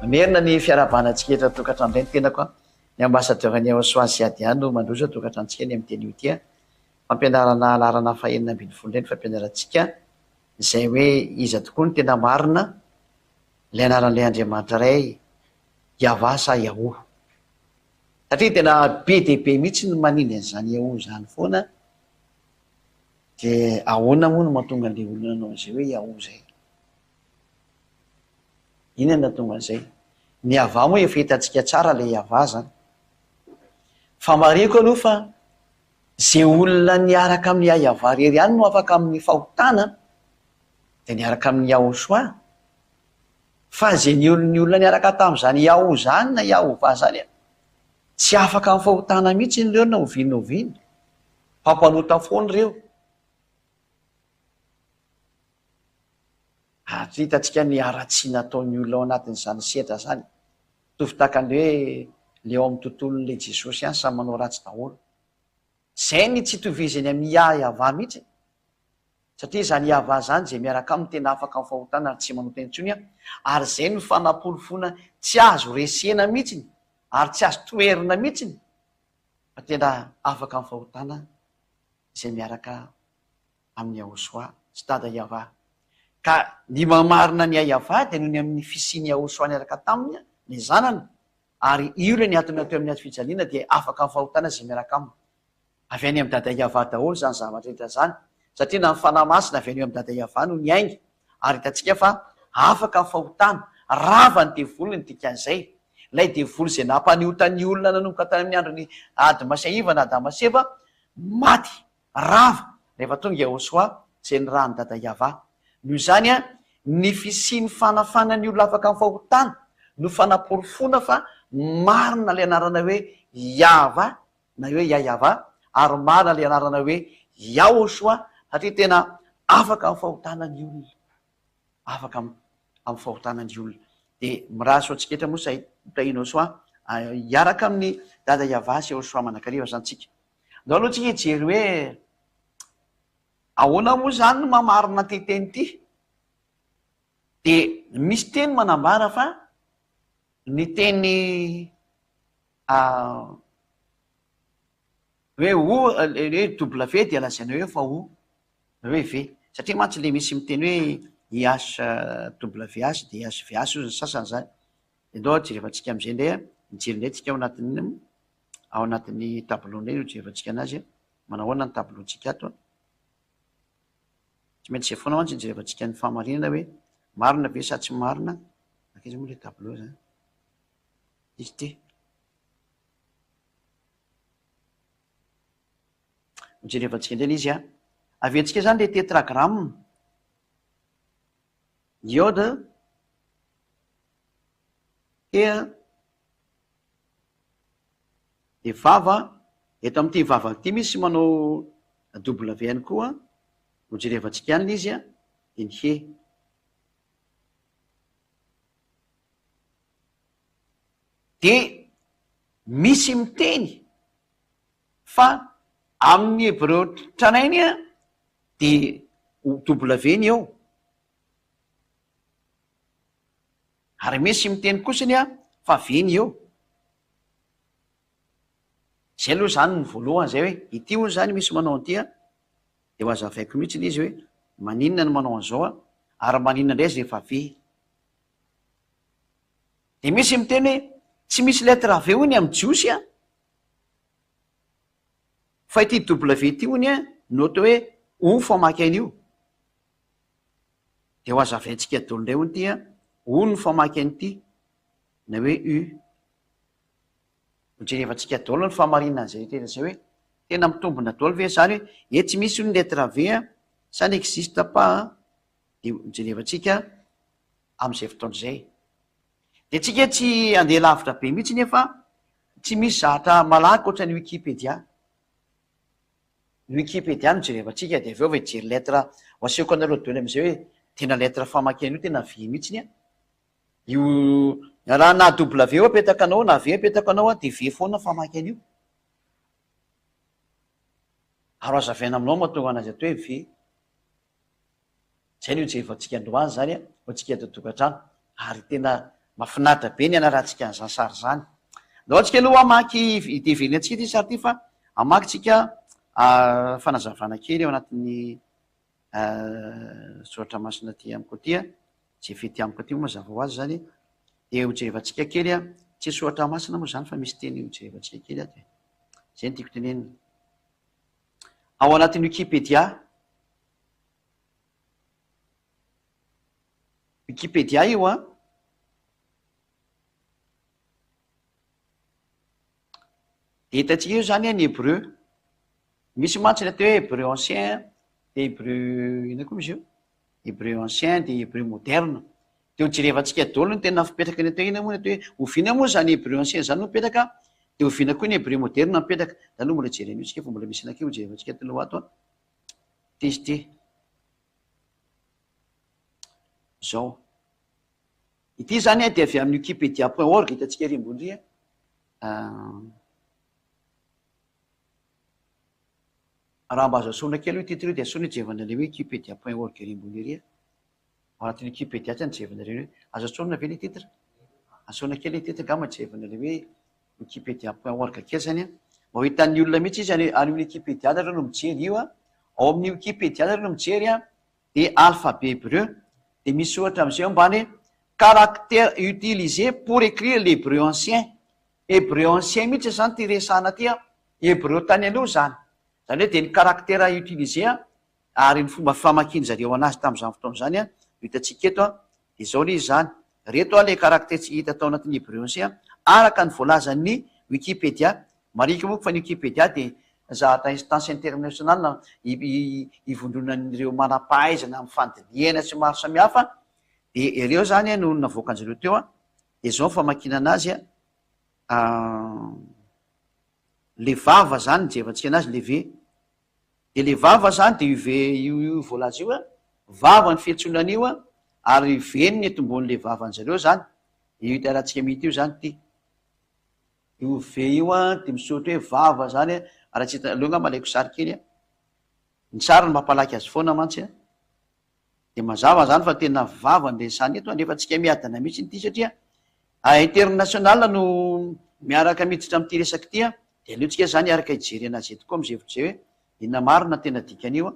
Merina ny fiarabanantsika eto tokantrano ireny tena koa ny ambasadeur-ny Aosoasy Adia no mandroso tokantranontsika ny amin'ny teny io tia fampianarana alarana fahenina ambin'ny folo ireny fampianarantsika izay hoe iza tokoa ny tena marina ilay anaran'ilay Andriamanitra iray Yahva sa Yaho satria tena be dia be mihitsy no maniny an'izany Yaho zany foana dia ahoana moa no mahatonga an'ilay olona nanao an'izay hoe Yaho zay. Inona tonga an'izay? Ny Yahva moa efa hitantsika tsara ilay Yahva zany. Fa mariko aloha fa izay olona niaraka amin'ny Yahva rery ihany no afaka amin'ny fahotana dia niaraka amin'ny Yahosoa. Fa izay ny olona niaraka tamin'izany Yaho zany na Yahova zany tsy afaka amin'ny fahotana mihitsy ireo na oviana. Fampanota foana ireo. Ary hitantsika ny ara-tsy nataon'ny olona ao anatin'izany sehatra zany. Tovy takan'ilay hoe ilay ao amin'ny tontolon'ilay Jesosy ihany samy manao ratsy daholo. Izay ny tsy itovizany amin'ny Yahva mihitsy. Satria izany Yahva zany izay miaraka aminy tena afaka amin'ny fahotana ary tsy manota intsony ary izay ny fanapolofona tsy azo resena mihitsy ary tsy azo toerina mihitsy fa tena afaka amin'ny fahotana izay miaraka amin'ny Yahosoa sy dada Yahva. Ka ny mamarina ny Yahva dia noho ny amin'ny fisiany Yahosoa niaraka taminy ny zanany ary io ilay niatona teo amin'ny fijaliana dia afaka amin'ny fahotana izay miaraka aminy. Avy any amin'ny dada Yahva daholo zany zavatra rehetra zany satria na ny fanahy masina avy any amin'ny dada Yahva no niainga ary hitantsika fa afaka amin'ny fahotana rava ny devoly ny dikan'izay. Ilay devoly izay nampanihotan'ny olona nanomboka tany amin'ny andron'ny ady masaiva na Damaseva maty rava rehefa tonga Yahosoa izay ny rahan'ny dada Yahva. Noho izany ny fisiany fanafanany olona afaka amin'ny fahotana no fanaporofona fa marina ilay anarana hoe Yahva na hoe Yahva ary marina ilay anarana hoe Yahosoa satria tena afaka amin'ny fahotana ny olona. Afaka amin'ny fahotana ny olona. Dia miraso antsika eto moa sahitahina soa hiaraka amin'ny dada Yahva sy Yahosoa manakariva zany tsika. Andao aloha tsika hijery hoe ahoana moa zany no mamarina teteny ity. Dia misy teny manambara fa ny teny hoe W dia lazaina hoe fa O hoe V satria mantsy le misy miteny hoe IHWH dia IHVH ny sasany zany. Andao jerevantsika amin'izay indray mijery indray tsika ao anatin'ny tableau indray jerevantsika anazy manahoana ny tableautsika ato. Tsy maintsy izay foana mantsy jerevantsika ny fahamarinana hoe marina ve sa tsy marina. Akaiza moa ilay tableau zany? Izy ity. Jerevantsika indray izy aventsika zany le tetragramme iode dia vava eto amin'ity vava ity misy manao W ihany koa ho jerevantsika ihany izy dia ny he. Dia misy miteny fa amin'ny hébreu tranainy dia W ny eo. Ary misy miteny kosany fa V ny eo. Izay aloha zany ny voalohany izay hoe ity hoy zany misy manao an'ity dia ho azavaiko mihitsy izy hoe maninona no manao an'izao ary maninona indray izy rehefa V. Dia misy miteny hoe tsy misy lettre V hoy ny amin'ny jiosy fa ity W ity hoy no atao hoe O famaky an'io. Dia ho azavaintsika daholo indray hoy ity O no famaky an'ity na hoe U. Jerevantsika daholo ny fahamarinana an'izay rehetra izay hoe tena mitombina daholo ve zany hoe tsy misy ny lettre V ça n'existe pas. Dia jerevantsika amin'izay fotoana izay. Dia tsika tsy andeha lavitra be mihitsy nefa tsy misy zavatra malaky ohatra ny Wikipédia. Ny Wikipédia no jerevantsika dia avy eo hijery lettre ho asehoko anareo daholo amin'izay hoe tena lettre famaky an'io tena V mihitsy io raha na W apetaka anao na V apetaka anao dia V foana famaky an'io. Ary hazavaina aminao mahatonga anazy atao hoe V. Izay no jerevantsika androany zany ho antsika eto an-tokantrano ary tena mahafinaritra be ny anaratsika nyzany sary zany. Da ohatsika aloha amaky ivelany atsika ty sary ty fa amakytsika fanazavana kely eo anatin'ny soratra masina ty amiko tya tsy fety amiko ty moa mazava ho azy zany de hojerevantsika kely a tsy soratra masina moa zany fa misy teny hojerevantsika kely a de zay ny tiako tenenina. Ao anatin'ny Wikipédia io a de hitatsika io zany ny hébreu, misy mantsy ny atao hoe hébreu ancien de hébreu ina koa misy io hébreu ancien de hébreu moderne. De hojerevantsika daholo ny tena fipetraka ny atao ina moa ny atao hoe oviana moa zany hébreu ancien zany no mipetraka de oviana koa ny hébreu moderne mipetraka. Da aloha mbola jereny tsika fa mbola misy anakio hojerevantsika taloha ato a testé zao ity zany a de avy amin'ny wikipedia.org hitatsika ery ambony ry raha mba azo asona kely io titre io de asona jevana le hoe wikipedia.org ery ambony ery ao anatin'ny wikipedia tsy anjevana le hoe azo asona ve le titre asona kely le titre gama jevana le hoe wikipedia.org kely zany a mba ho hitan'ny olona mihitsy izy any amin'ny wikipedia nareo no mijery io a ao amin'ny wikipedia nareo no mijery a de alphabet hébreu de misy ohatra am'izay ambany caractère utilisé pour écrire l'hébreu ancien. Hébreu ancien mihitsy zany ty resana ty a hébreu tany aloha zany zany hoe de ny caractère utilisé a ary ny fomba famakiny zareo anazy tam'izany fotoana zany a hitatsika eto a de zao le izy zany reto a le caractère tsy hita tao anatin'ny hébreu ancien araka ny voalazan'ny wikipedia. Marika moa fa ny wikipedia de zahatra instance international ivondronan'ireo manam-pahaizana amin'ny fandiniana sy maro samihafa de ireo zany no navoakan'zareo teo a de zao ny famakina anazy a le vava zany jevantsika anazy leve de le vava zany de io voalaza io a vava ny fiantsonan'io a ary veny ny etom-bon'le vavan'zareo zany io itaratsika mity io zany ty io ve io a de misoratra hoe vava zany a raha tsy hita aloha nga malaiko sary kely a ny sary ny mampalaky azy foana mantsy a de mazava zany fa tena vava ny resany eto nefa tsika miadana mihitsy nyity satria international no miaraka miditra am'ty resaky ty a de aleotsika zany araka hijery anazy eto koa amizay hoe ina marina tena dikan'io a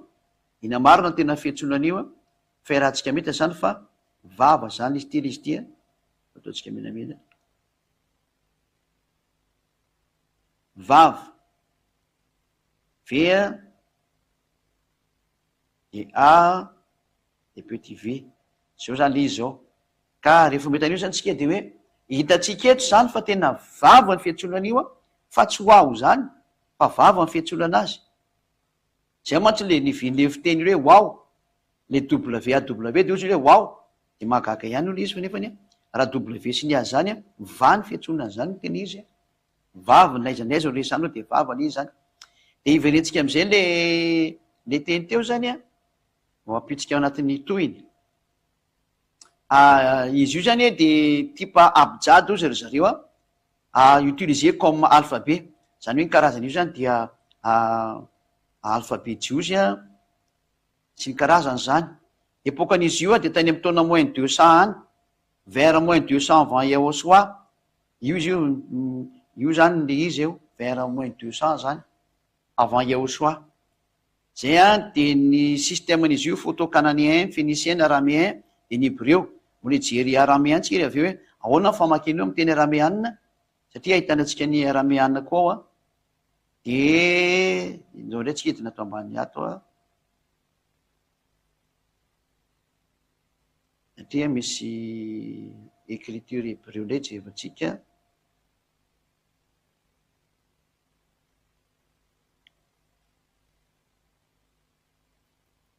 ina marina tena fiantsonan'io a fa irahantsika mihita zany fa vava zany izy ty le izy ty a ataotsika menamena vava v a de a de petit v zao zany le izy zao ka rehefa metan'io zany tsika de hoe hitatsika eto zany fa tena vava ny fiantsonan'io a fa tsy ho aho zany fa vava ny fiantsonana azy zay mantsy le nivinle fiteny hoe wao le waw de ozy hoe wao de mahagaga ihany ole izy fa nefany a raha w sy ny azy zany a va ny fiantsonana zany no tena izy a vava naiza naiza resany eo de vava le izy zany de iverentsika am'izay le teny teo zany a ampitsika ao anatin'ny tohiny izy io zany de type abjad ozy ry zareo a utilisé comme alphabet zany hoe ny karazany io zany dia alphabet jiozy a sy ny karazany zany epokan'izy io a de tany amy taona moins 200 any vers moins 200 avant Yahosoa io izy io zany le izy eo vers moins 200 zany avant Yahosoa zay a de ny systèmen'izy io photo cananien phénicien araméen de ny hébreu mbola jery araméen tsika avy eo hoe ahoana famakina eo amy teny araméanina satria ahitanatsika ny araméanina koa ao a de zao ndray tsika edina atao ambany ato a satria misy écriture hébreu ndray jevatsika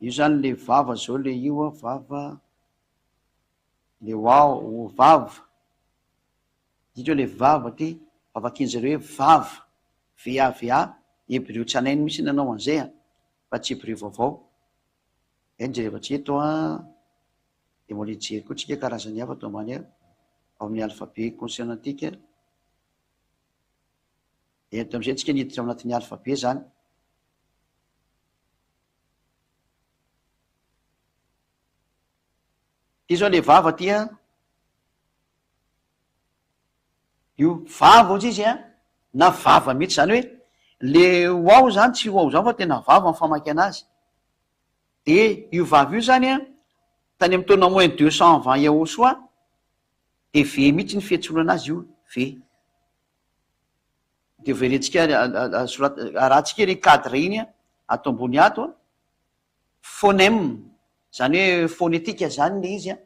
io zany le vava zao le io a vava le wao vava dito le vava ty vavakin'zareo hoe vava va hébreu tsy anainy misy nanao an'izay a fa tsy hébreu vaovao ny jerevatsika eto a de mbola hijery koa tsika karazany hafa atao ambany ao amin'ny alphabet consonantique de eto am'izay tsika niditra ao anatin'ny alphabet zany ty zao le vava ty a io vava ohatsy izy a na vava mihitsy zany hoe le hoao zany tsy hoao zany fa tena vava ny famaky anazy de io vava io zany a tany amy taona moins 220 eo soa de ve mihitsy ny fiantsoana anazy io ve de verentsika arahantsika ny cadre iny a ato ambony ato a phonème zany hoe phonétique zany le izy a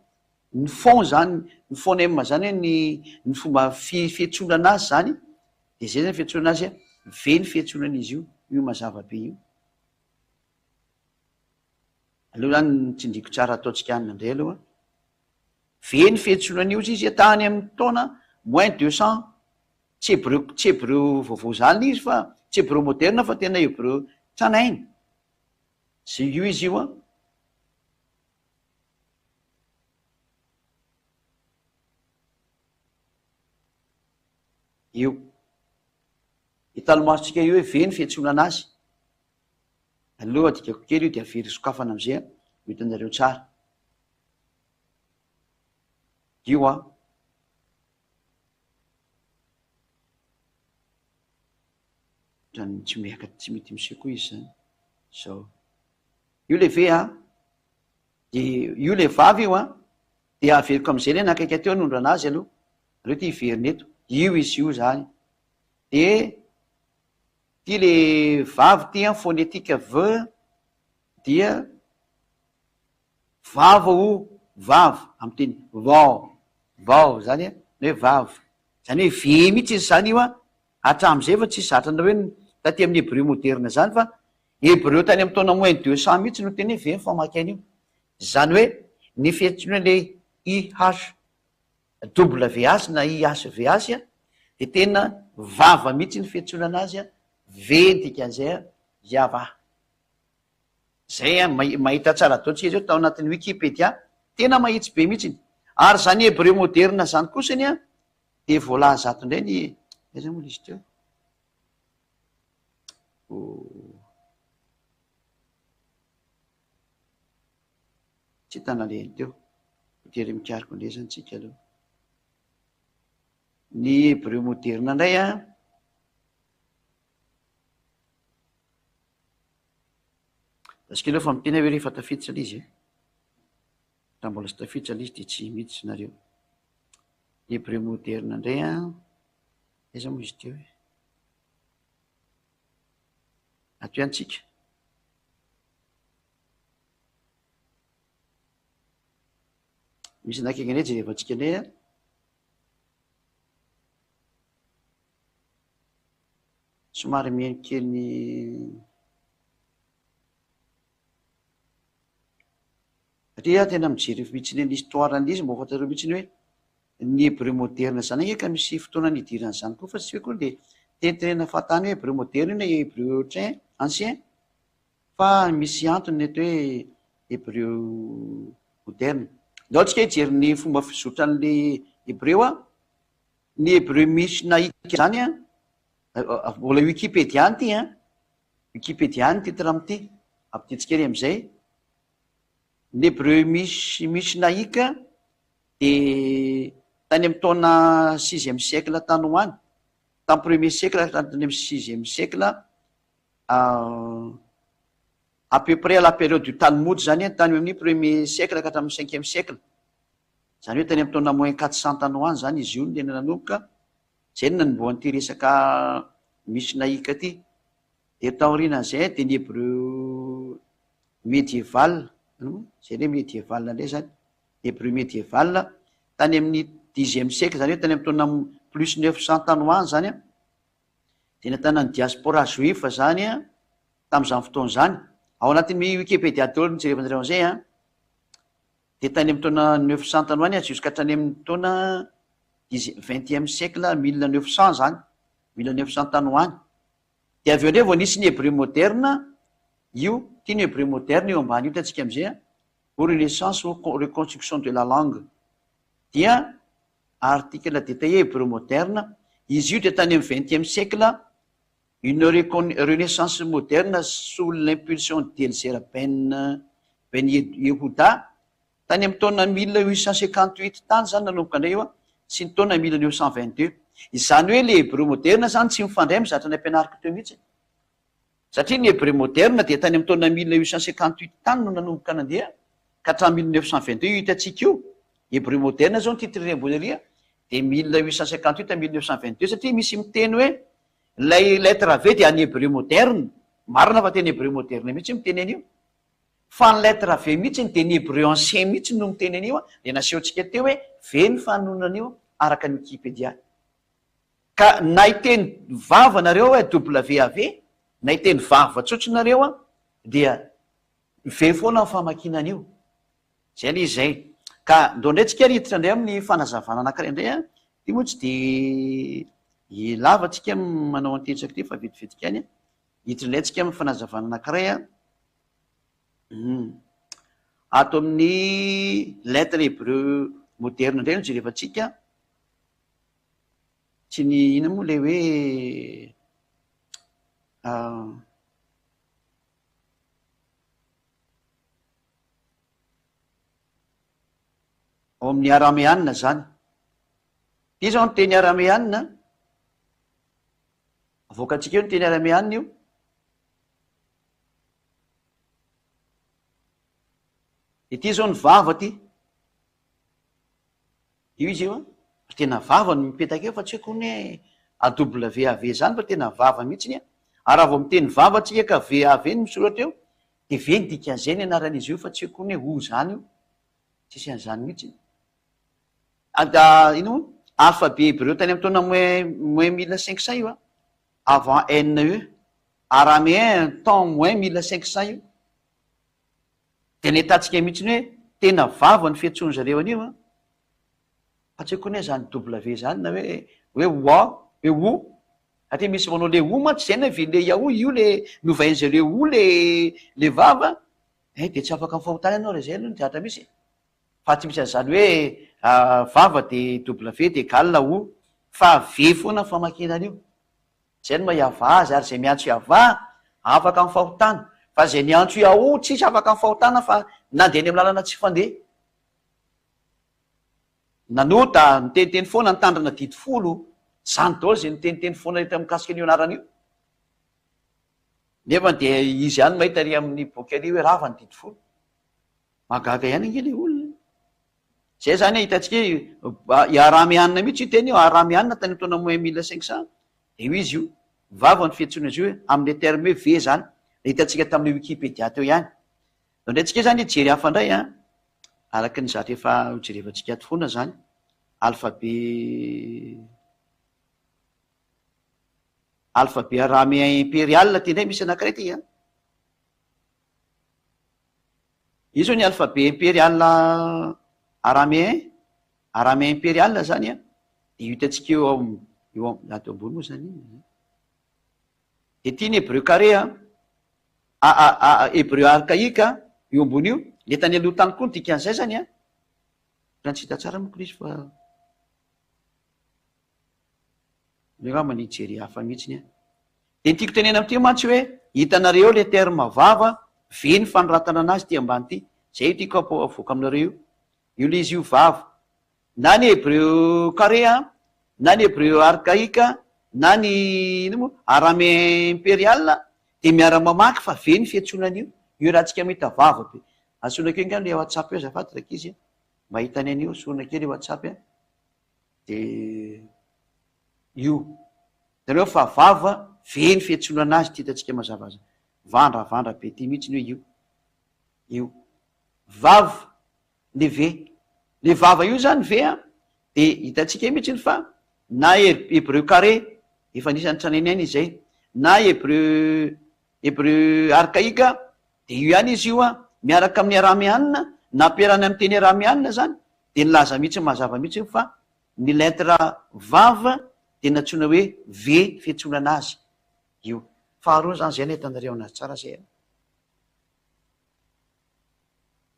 ny fon zany ny phonème zany hoe ny fomba fiantsoana anazy zany de zay zany fiantsoana anazy a ve ny fiantsonan'izy io mazava be io aloha zany nitsindriko tsara ataotsika any indray aloha ve ny fiantsonan'io izy tany amin'ny taona moins 200 tsy hebreo vaovao zany izy fa tsy hebreo moderne fa tena hebreo tranainy zay io izy io a io hitalomasotsika io hoe ve ny fiantsona anazy aloha adikako kely io de avery sokafana amizay a mitanareo tsara io a tsy miaka tsy mety misy koa izy zany zao io le ve a de io le vavy io a de averiko amizay le nakaiky ateo nondro anazy aloha aleo ty iveriny eto io izy io zany de ty le vavy ty a phonétique v dia vava o vava amy teny vao zany hoe vava zany hoe ve mihitsy izy zany io a hatramizay fa tsisy zatrana hoe taty amin'ny hébreu moderne zany fa hébreu tany amy taona moins 200 mihitsy no teny hoe ve ny famaky an'io zany hoe ny fiantsona le IHWH na IHVH a de tena vava mihitsy ny fiantsona anazy a ve dikan'izay a iava zay a mahita tsara ataotsika izy eo tao anatin'ny Wikipédia tena mahitsy be mihitsy ary zany hébreu moderne zany kosany a de voalaza ato indray ny aiza moa izy teo tsy tanaleny teo tery mikariko ndray zany tsika aloha ny hébreu moderne indray a asika aloha fa mitena hoe rehefa tafiditra lay izy raha mbola sy tafiditra lay izy de tsy miditsy nareo ny hébreu moderne indray a aiza moa izy teo ato iantsika misy nakaiky indray jerevantsika indray a somary mihanikely ny satria tena mijery mihitsy ny histoire an'izy mba fantareo mihitsy ny hoe ny hébreu moderne zany eka misy fotoana nidirany zany koa fa tsy hoe koa de tentenena fatany hoe hébreu moderne na hébreu train ancien fa misy antony eto hoe hébreu moderne dao tsika hijery ny fomba fizotran'le hébreu a ny hébreu misnaïque zany a mbola Wikipédia any ty a Wikipédia any titre amity ampititsika amizay ny hébreu misnaïque de tany amy taona 6e siècle tany hoany tamy premier siècle tany amy 6e siècle à peu près à la période du Talmud zany tany amin'ny premier siècle ka hatramin'ny 5e siècle zany hoe tany amy taona moins 400 tany hoany zany izy io tena nanomboka zay no nanomboany ty resaka misnaïque ty de taorianan'izay de ny hébreu médiéval zay le médiéval ndray zany hébreu médiéval tany amin'ny 10e siècle zany hoe tany amy taona plus 900 tany hoany zany a de natana ny diaspora juif zany a tam'izany fotoana zany ao anatin'ny Wikipédia teo ny jerevanareo an'izay a de tany amy taona 900 tany hoany a jusqu'à hatrany amin'ny taona 20e siècle 1900 zany 1900 tany hoany de aveo ndray vao nisy ny hébreu moderne io ty ny hébreu moderne io ambany io tatsika amizay a pour renaissance ou reconstruction de la langue dia article détaillé hébreu moderne izy io de tany amy 20e siècle une renaissance moderne sous l'impulsion d'Eliezer Ben Yehuda tany amy taona 1858 tany zany nanomboka indray io a sy ny taona 1922 izany hoe le hébreu moderna zany tsy mifandray mizatra ny ampianariko teo mihitsy, satria ny hébreu moderna dia tany amin'ny taona 1858 tany no nanomboka nandeha ka hatramin'ny 1922 hitantsika io hébreu moderna zao ny titre boleria de 1858 à 1922 satria misy miteny hoe lay lettre v dia any hébreu moderne, marina fa teny hébreu moderne mihitsy miteny an'io, fa ny lettre v mihitsy de ny hébreu ancien mihitsy no miteny an'io de nasehontsika teo hoe v ny fanonan'io araka ny Wikipédia. Ka na iteny vava nareo hoe WAV, na iteny vava tsotsonareo dia v foana ny famakinan'io. Zay le izay. Ka ndrondretsika riditra indray amin'ny fanazavana anankiray indray ty moa tsy de lavatsika manao antetraka ty fa vetivetika any hiditra indray tsika amin'ny fanazavana anankiray ato amin'ny lettre hébreu moderne indray no jerevantsika, tsy ny ina moa le hoe ao amin'ny araméanina zany. Ty zao ny teny araméanina, avoakantsika eo ny teny araméanina io. Ity zao ny vava ty. Io izy io tena vava no mipetaka eo fa tsy haiko ny AWAV zany fa tena vava mihitsy ary raha vao miteny vava tsika ka VAV no misoratra eo de ve ny dikan'izay ny anaran'izy io fa tsy haiko ny ho zany io, tsisy an'izany mihitsy. Ino alphabet hébreu tany amin'ny taona moins 1500 io avant NE, araméen temps moins 1500 io de nahitatsika mihitsy hoe tena vava ny fiantsoany zareo an'io fa tsy haiko ny zany W zany na hoe oa hoe o satria misy manao le o mantsy zay na vile yao io le novain'zareo o le vava de tsy afaka mifahotany ianao re zay aloha ny zatra misy fa tsy misy an'izany hoe vava de W de égale o fa v foana famakinan'io. Zay no mahiava azy ary zay miantso iava afaka mifahotana fa zay niantso iao tsisy afaka mifahotana fa nandeha ny amin'ny lalana tsy fandeha. Nanota niteniteny foana nitandrana didi folo, zany daholo zay niteniteny foana hita mikasika an'io anaran'io. Nefa de izy ihany mahita ary amin'ny boky ary hoe rava ny didi folo, magaga ihany nge le olona. Zay zany hitantsika araméanina mihitsy io teny io, araméanina tany taona moins 1500 de io izy io vava ny fiantsoana azy io hoe amin'ny terme hoe v zany hitantsika tamin'ny Wikipédia teo ihany. Ndraintsika zany jery hafa indray araky ny zatra efa jerevantsika ato foana zany alphabet araméen impérial ty ndray misy anankiray ty io zao ny alphabet impérial araméen impérial zany de hitantsika eo ato ambony moa zany de ty ny hébreu carré hébreu archaïque eo ambony io le tany aloha tany koa ny dikan'izay zany raha tsy hita tsara moko izy fa angamba ny jery hafa mihitsiny de ny tiako tenena am'ty mantsy hoe hitanareo le terme vava ve ny fanoratana anazy ty ambany ty, zay tiako avoaka aminareo io le izy io vava na ny hébreu carré na ny hébreu archaïque na ny ino moa araméen impérial de miara-mamaky fa ve ny fiantsonan'io io raha tsika mahita vava be asona keo ngany le WhatsApp eo azafady raka izy mahitany an'io sona kely WhatsApp de io dareo fa vava ve ny fiantsonana azy ty hitantsika mazavaza vandravandra be ty mihitsy ny hoe io vava le vava io zany ve de hitantsika mihitsy ny fa na hébreu carré efa nisan'ny traneny any izay na hébreu archaïque de io ihany izy io miaraka amin'ny araméanina nampiarany amin'ny teny araméanina zany de nilaza mihitsy mazava mihitsy fa ny lettre vava de natsoina hoe v fiantsonana azy io. Faharoa zany zay nahitanareo anazy tsara zay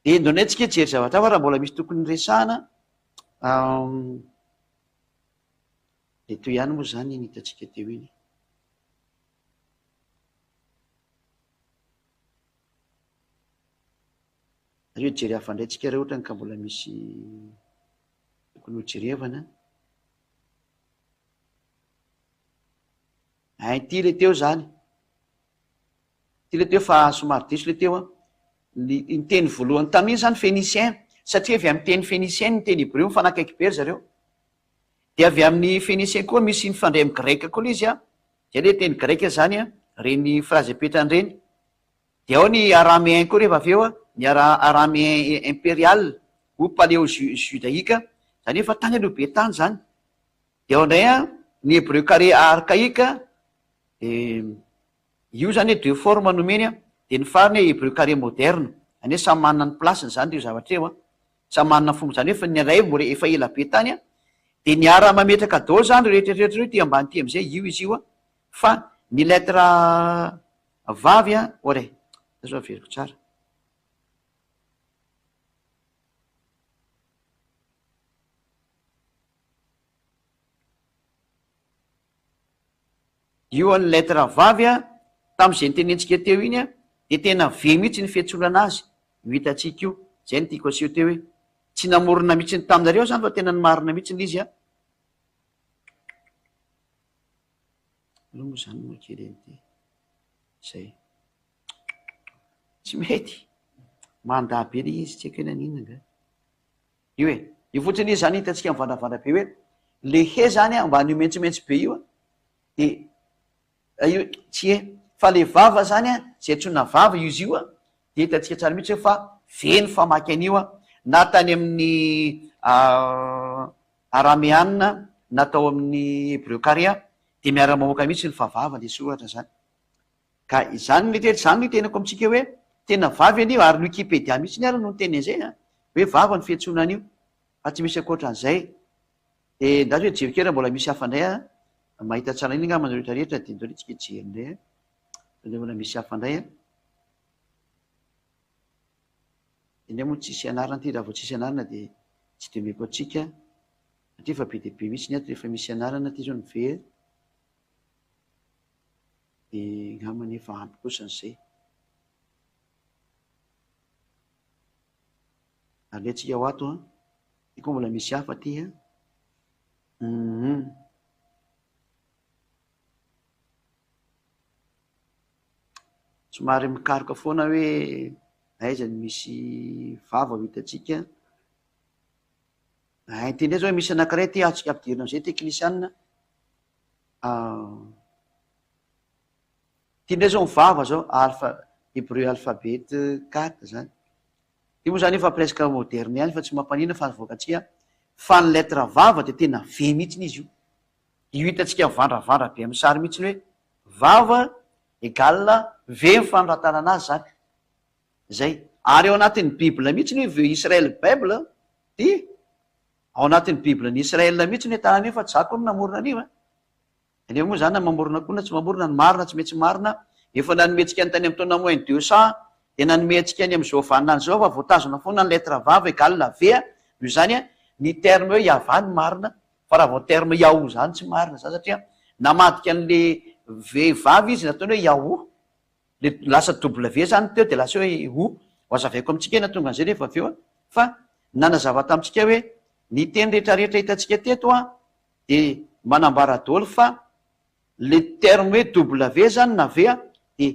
de ndrondretsika jery zavatra fa raha mbola misy tokony resahana de teo ihany moa zany ny hitatsika teo iny. Areo jery hafa ndraytsika raha ohatra ka mbola misy tokony ho jerevana ty le teo zany, ty le teo fa somary diso le teo ny teny voalohany taminy zany phénicien, satria avy amin'ny teny phénicien ny teny hébreu mifanakaiky be ry zareo, de avy amin'ny phénicien koa misy nifandray amin'ny greka koa le izy zay le teny greka zany reny phrase apetrany reny, de ao ny araméen koa rehefa avy eo ny araméen impérial ou paléo judaïque zany efa tany aloha be tany zany, de ao indray ny hébreu carré archaïque, io zany deux formes nomeny de ny farany hébreu carré moderne, zany hoe samy manana ny plasiny zany io zavatra eo samy manana fomba, zany hoe fa ny ray efa ela be tany de ny ara mametraka dao zany rehetrarehetra reo ty ambany ty am'izay io izy io fa ny lettre vavy ore zao averiko tsara, io ny lettre vavy tam'izay nytenentsika teo iny de tena ve mihitsy ny fiantsolana azy io hitatsika io, zay ny tiako aseho teo hoe tsy namorona mihitsy ny taminareo zany fa tena ny marina mihitsy ny izy aloha moa zany moa kely ty zay tsy mety manda be le izy tsy haiko hoe nanina nga io io fotsiny izy zany hitatsika mivandravandra be hoe le he zany ambany io mentsomentso be io de io tsy e fa le vava zany zay antsona vava izy io de hitatsika tsara mihitsy hoe fa veny famaky an'io na tany amin'ny araméanina natao amin'ny hébreu carré de miara mamoaka mihitsy ny favava le soratra zany, ka izany metety zany no tenako amitsika hoe tena vavy an'io ary ny wikipédia mihitsy ny ara no nyteny an'izay hoe vava ny fiantsoana an'io fa tsy misy akoatran'izay, de ndazy hoe jerikera mbola misy hafandray mahita tsara iny ngamba rehetra rehetra de ndao tsika jerindray de mbola misy hafandray iny moa tsisy anarana ty raha vao tsisy anarana de tsy de meko atsika satria fa be de be mihitsy ny ato rehefa misy anarana ty zao ny ve de ngamany efa ampy kosan'izay aleantsika ho ato ty koa mbola misy hafa ty somary mikaroka foana hoe aiza ny misy vava ho hitatsika tendray zao hoe misy anankiray ty atsika ampidirina am'izay teknisianina ty ndray zao mivava zao hébreu alphabet 4 zany ty moa zany efa presque moderne any fa tsy mampanina fa voakatsika fa ny lettre vava de tena ve mihitsiny izy io hitatsika mivandravandra be amin'ny sary mihitsiny hoe vava égal ve mifanratana anazy zany zay, ary ao anatin'ny bible mihitsy hoe Israel bible ty ao anatin'ny bible ny Israel mihitsy ny tanan'io fa tsy zako no namorona an'io aneo moa zany na mamorona koa na tsy mamorona ny marina tsy metsy marina efa nanometsika ny tany amin'ny taona moins 200 de nanometsika any am'izao vanina zao fa voatazona foana ny lettre vava égal ve io zany ny terme hoe yavany marina fa raha vao terme yahoo zany tsy marina zany satria namadika an'le vehivavy izy nataony hoe yahoo le lasa w zany teo de lasa hoe ho azavaiko amitsika ena tonga an'izay rehefa aveo fa nanazava tamitsika hoe ny teny rehetrarehetra hitatsika teto de manambara daholo fa le terme hoe w zany na ve de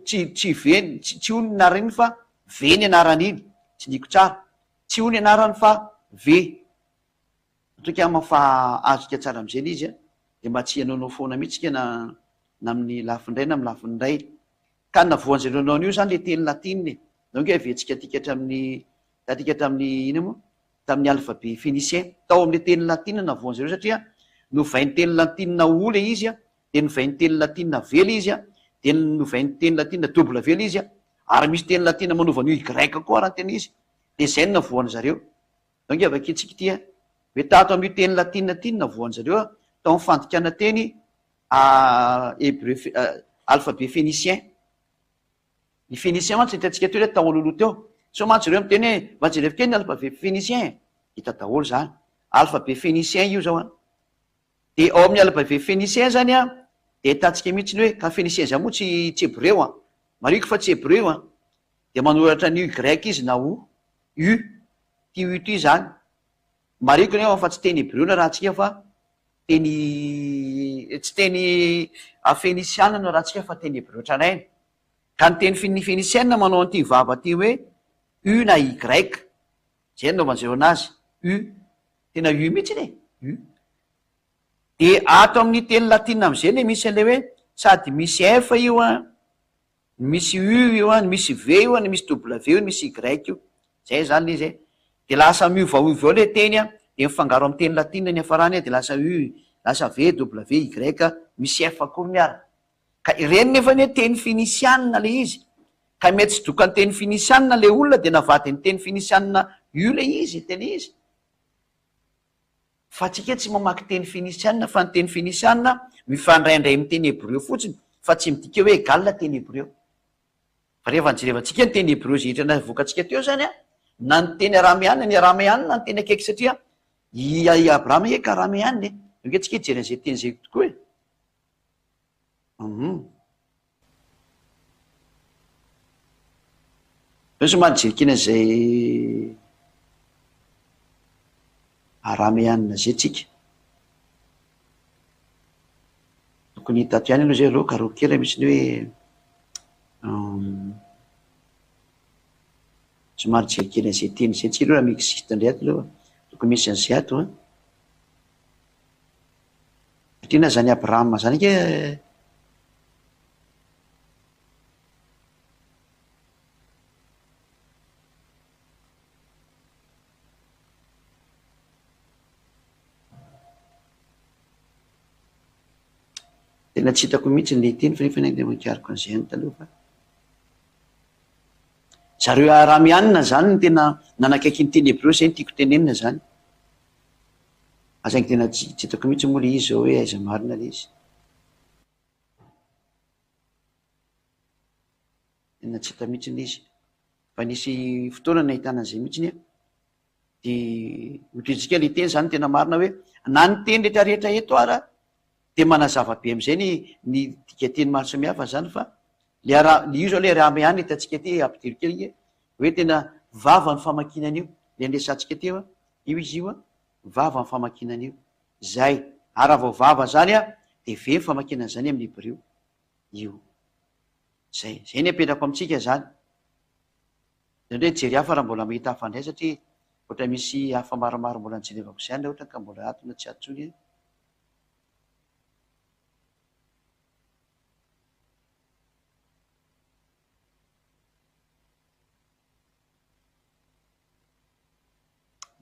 tsy veny tsy ho ny anarany fa ve ny anarany iny tsy niko tsara tsy ho ny anarany fa ve toka mafa azika tsara am'izay le izy de mba tsy hanaonao foana mihitsika na amin'ny lafindray na amin'ny lafindray ka navoan'zareo anao an'io zany le teny latine donc hoe avetsika tikatra amin'ny ina moa tamin'ny alphabet phénicien tao am'le teny latine navoan'zareo satria novainy teny latine o le izy de novainy teny latine v le izy de novainy teny latine w le izy ary misy teny latine manovany io grec koa raha tena izy de zay no navoany zareo donc avakitsika ty hoe tato am'io teny latine ty no navoany zareo tao amin'ny fandikana teny hébreu alphabet phénicien ny phénicien mantsy hitatsika teo le tao aloloha teo so mantsy reo miteny hoe vajerevy kely ny alphabet phénicien hita daholo zany alphabet phénicien io zao de ao amin'ny alphabet phénicien zany de hitantsika mihitsy ny hoe ka phénicien zany moa tsy hébreu mariko fa tsy hébreu de manoratra ny grec izy na u ty u ty zany mariko ny fa tsy teny hébreu na raha tsika fa tsy teny fenisiana no raha tsika fa teny hebreo tranainy, ka ny teny fenisiana manao an'ity vava ty hoe u na y zay naovan'zareo anazy u, tena u mihitsy iny e u. De ato amin'ny teny latina am'izay le misy an'le hoe sady misy f io a, misy u io a, misy v io a, ny misy w io, misy y io, zay zany izy e. De lasa miovaova ao le teny a, de mifangaro amin'ny teny latina ny afarany de lasa u, lasa v w y misy f akory miara. Ka ireny nefa ny hoe teny finisianina le izy, ka mety tsy doka ny teny finisianina le olona de navady ny teny finisianina u le izy, teny izy. Fa tsika tsy mamaky teny finisianina fa ny teny finisianina mifandraindray amin'ny teny hebreo fotsiny, fa tsy midika hoe egalina teny hebreo. Fa rehefa nijerevantsika ny teny hebreo zay hitrana vokatsika teo zany a, na ny teny arameana na ny teny akaiky satria i Abrahama eka arameana e, tsika hijeren'zay teny zay tokoa e. Somary jerikina zay arameana zay tsika. Tokony hitato ihany aloha zay aloha ka ro kely misy ny hoe somary jerikina zay teny zay tsika aloha raha mi-existe indray ato aloha, tokony misy an'izay ato a. Satria na zany Abrahama zany ke tena tsy hitako mihitsy le teny fa nefa de mankariko an'izay any taloha fa zareo arameana zany ny tena nanakaiky ny teny hebreo zay ny tiako tenenina zany. Azainy tena tsy hitako mihitsy moa le izy zao hoe aiza marina le izy. Tena tsy hita mihitsy le izy. Fa nisy fotoana nahitana an'izay mihitsy a, de hotritsika le teny zany tena marina hoe na ny teny rehetrarehetra eto ara de manazava be am'izay ny dika teny maro samihafa zany fa le io zao le arameana hitantsika ty ampidiro kely hoe tena vava ny famakinana io, le andesantsika teo a, io izy io a, vava ny famakinana io, zay ara vao vava zany a de ve ny famakinana zany amin'ny hebreo io, zay ny apetrako amitsika zany. Zany hoe jery hafa raha mbola mahita hafa indray satria ohatra misy hafa maromaro mbola nijerevako zany raha ohatra ka mbola ato na tsy atsony.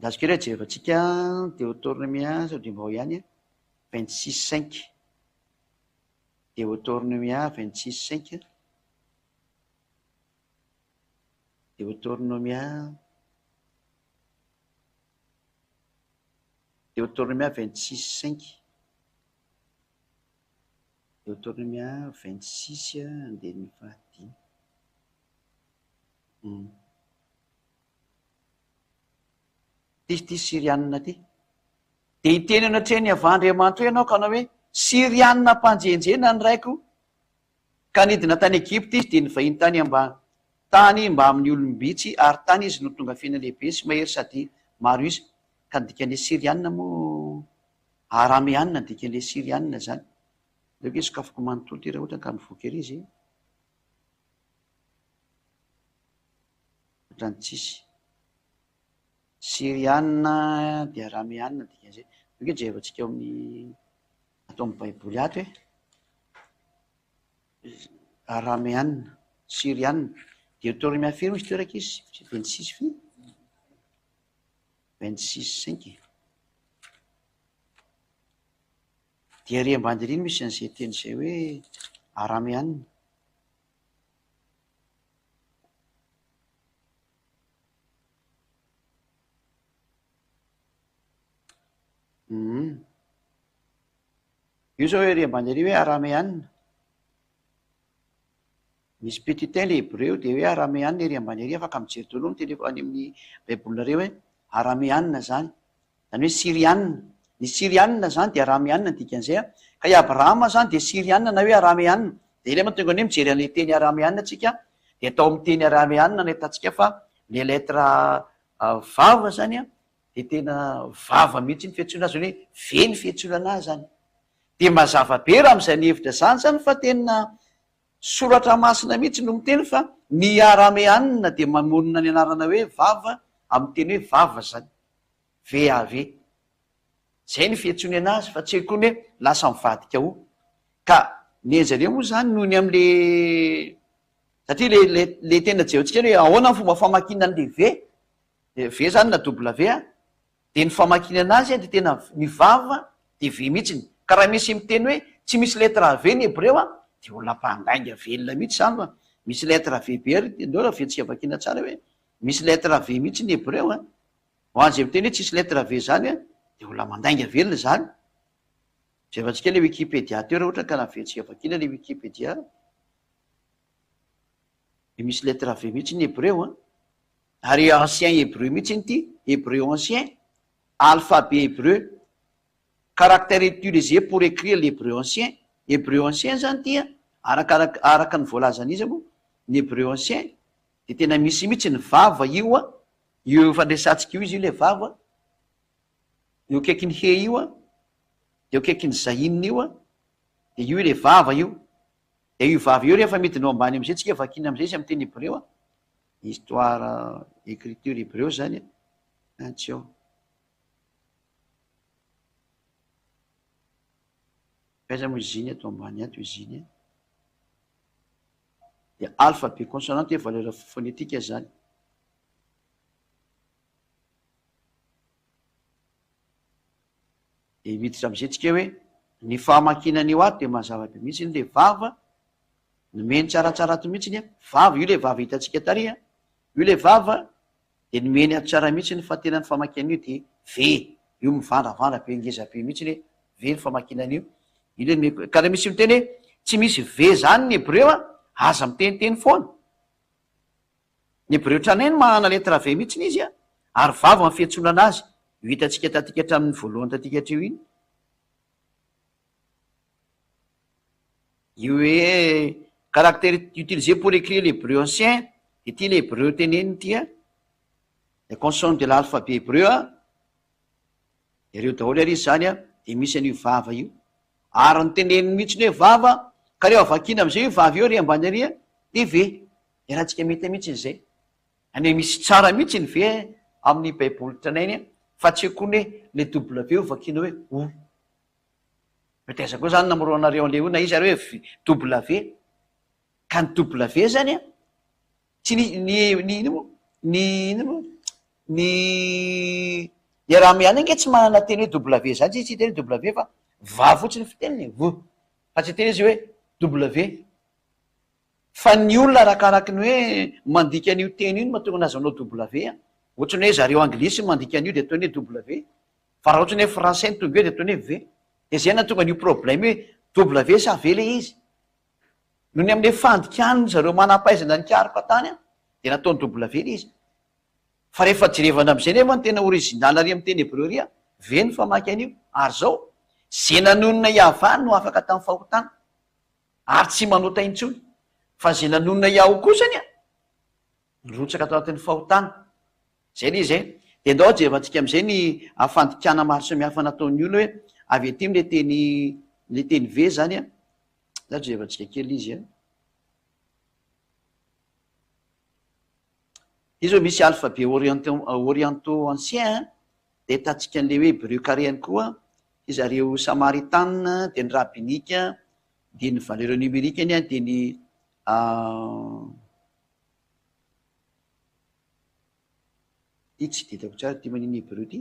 Azoko re jerevantsika Deutéronomia sao de mba ho ihany 26:5, Deutéronomia 26:5, Deutéronomia 26:5, Deutéronomia 26 andininy fahadimy. Ty Sirianina ty de hiteny anatrehany avandriamanitra hoe ianao ka anao hoe Sirianina mpanjenjena ny raiko, ka nidina tany Egypta izy de nivahiny tany mba amin'ny olombitsy ary tany izy no tonga fiaina lehibe sy mahery sady maro isa, ka ny dikan'le Sirianina moa arameanina ny dikan'le Sirianina zany. Le hoe sokafako manontolo ty raha ohatra ka mivoaka ery izy ohatrany tsisy Sirianina de arameanina dikan'izay. Hoe jerevantsika ao amin'ny atao amin'ny baiboly ato hoe arameanina, Sirianina, Deutéronomia firy misy toeraka izy 26 fi 26:5. De ary ambany riny misy an'izay teny izay hoe arameanina. Io zao hoe ry ambany ary hoe arameanina. Misy petitain le hebreo de hoe arameanina ery ambany ary afaka mijery daholo ny teny any amin'ny baibolinareo hoe arameanina zany, zany hoe Sirianina. Ny Sirianina zany de arameanina ny dikan'izay a, ka i Abrahama zany de Sirianina na hoe arameanina. De ilay mahatonga ny hoe mijery an'le teny arameanina tsika de atao amin'ny teny arameanina no ahitantsika fa le letra vava zany a de tena vava mihitsy ny fiantsoana azy hoe ve ny fiantsoana azy zany. De mazava be raha am'izay ny hevitra zany zany fa tena soratra masina mihitsy no miteny fa ny arameanina de mamonina ny anarana hoe vava amin'ny teny hoe vava zany, ve zay ny fiantsony anazy fa tsy koa ny hoe lasa mivadika ho. Ka ny zareo moa zany noho ny am'le satria le tena jeontsika hoe ahoana ny fomba famakina an'le ve zany na W a de ny famakina anazy de tena ny vava de ve mihitsiny. Ka raha misy miteny hoe tsy misy letra v ny hebreo a de olona mpangainga velona mihitsy zany fa misy letra v be ary ndeo raha ventsika vakina tsara hoe misy letra v mihitsy ny hebreo a ho an'izay miteny hoe tsisy letra v zany a de olona mandainga velona zany. Zevantsika le Wikipédia teo raha ohatra ka naventsika vakina le Wikipédia de misy letra v mihitsy ny hebreo a ary ancien hébreu mihitsy ity hébreu ancien, alphabet hébreu, caractère utilisé pour écrire l'hébreu ancien zany tia araka ny voalazan'izy moa ny hébreu ancien de tena misy mihitsy ny vava io a io fandresantsika io izy io le vava io akaiky ny he io a de eo akaiky ny zahinina io a de io le vava io de io vava io rehefa midinao ambany am'izay tsika vakina am'izay izy am'teny hébreu a histoire écriture hébreu zany tsy ao aiza moa iziny atao ambany ato iziny de alphabet consonante hoe valeur phonétique zany. De miditra am'izay tsika hoe ny fahamakinan'io ato de mazava-be mihitsy le vava nomeny tsaratsara ato mihitsy vava io le vava hitantsika taria io le vava de nomeny ato tsara mihitsy ny fahatenany famakinan'io de ve io mivandravandra be ngeza be mihitsy le ve ny famakinan'io ile ka raha misy miteny hoe tsy misy ve zany ny hebreo a aza miteniteny foana ny hebreo tranainy mahana letra ve mihitsy izy a ary vava my fiantsona anazy io hitantsika tatika hatramin'ny voalohany tatika hatreo iny io hoe caractère utilisé pour écrire l'hébreu ancien de ty le hébreu teneniny ty a le consonne de l'alphabet hébreu a ireo daholo ary izy zany a de misy an'io vava io ary ny teneniny mihitsy ny hoe vava ka reo avakina am'izay io vava io ry ambany aria de ve rahantsika mety mihitsy n'izay any hoe misy tsara mihitsy ny ve amin'ny baiboly tranainy a fa tsy koa ny hoe le W vakina hoe o metaiza koa zany namoroanareo an'le ona izy ary hoe W ka ny W zany a tsy ny arahamiany ange tsy manana teny hoe W zany tsy teny hoe W fa va fotsiny fiteniny fa tsy teny izy hoe W fa ny olona arakaraky ny hoe mandika an'io teny io no mahatonga anazy anao W a ohatrany hoe zareo anglisy mandika an'io de ataony hoe W fa raha ohatrany hoe français ny tonga eo de ataony hoe V de zay natonga an'io problème hoe W sa V le izy noho ny am'le fandikaniny zareo manam-pahaizana nikaroka tany a de nataony W le izy fa rehefa jerevana am'izay nefa ny tena original ary am'y teny hebreu ry a V ny famaky an'io ary zao zay nanonona iavany no afaka tamin'ny fahotana ary tsy manota intsony fa zay nanonona iaho kosany a nyrotsaka atao anatin'ny fahotana zay le izy de ndao jevantsika am'izay ny afandikana maro samihafa nataon'ny olona hoe avy aty le teny V zany a za jevantsika kely izy a izy hoe misy alphabet orientaux ancien de tatsika an'le hoe hébreu carréany koa izy areo samaritane de ny rabbinika de ny valeur numérique any a de ny ty tsy ditako tsara ty maniny hébreu ty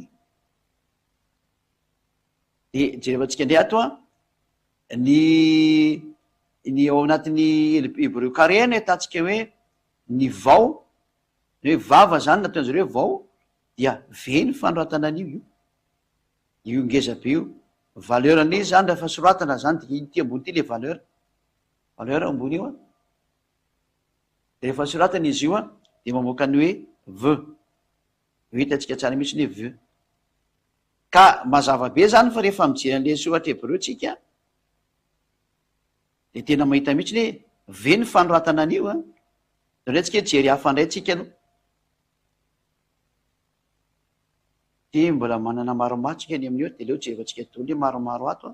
de jerevantsika ndray ato a ny ao anatin'ny hébreu carréany tatsika hoe ny vao ny hoe vava zany nataon'zareo hoe vao dia ve ny fanoratana an'io io ngeza be io valeur an'izy zany rehefa soratana zany de ty ambony ty le valeur ambony io a de rehefa soratana izy io a de mamoaka ny hoe v io hitantsika tsara mihitsy ny hoe v ka mazava be zany fa rehefa mijery an'le soratra hebreu tsika de tena mahita mihitsy ny hoe v ny fanoratana an'io a de ndratsika jery hafa ndray tsika aloha ty mbola manana maromatsika ny amin'io de leo jerevantsika toly maromaro ato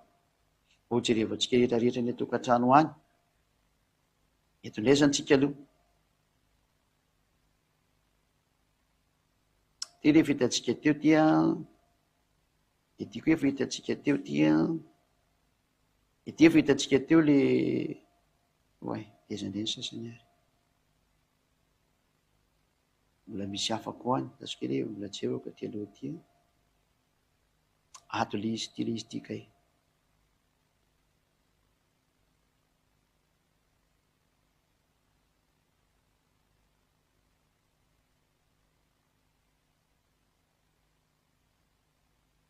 ho jerevantsika rehetrarehetra ny tokantrano any eto ndray zany tsika aloha ty le fitatsika teo tya de tiako hoe fahitatsika teo tya de ty fahitatsika teo le oay ezandray ny sasany ary mbola misy afako any tasika le mbola tsy eoka ty aloha ty ato le izy ty kay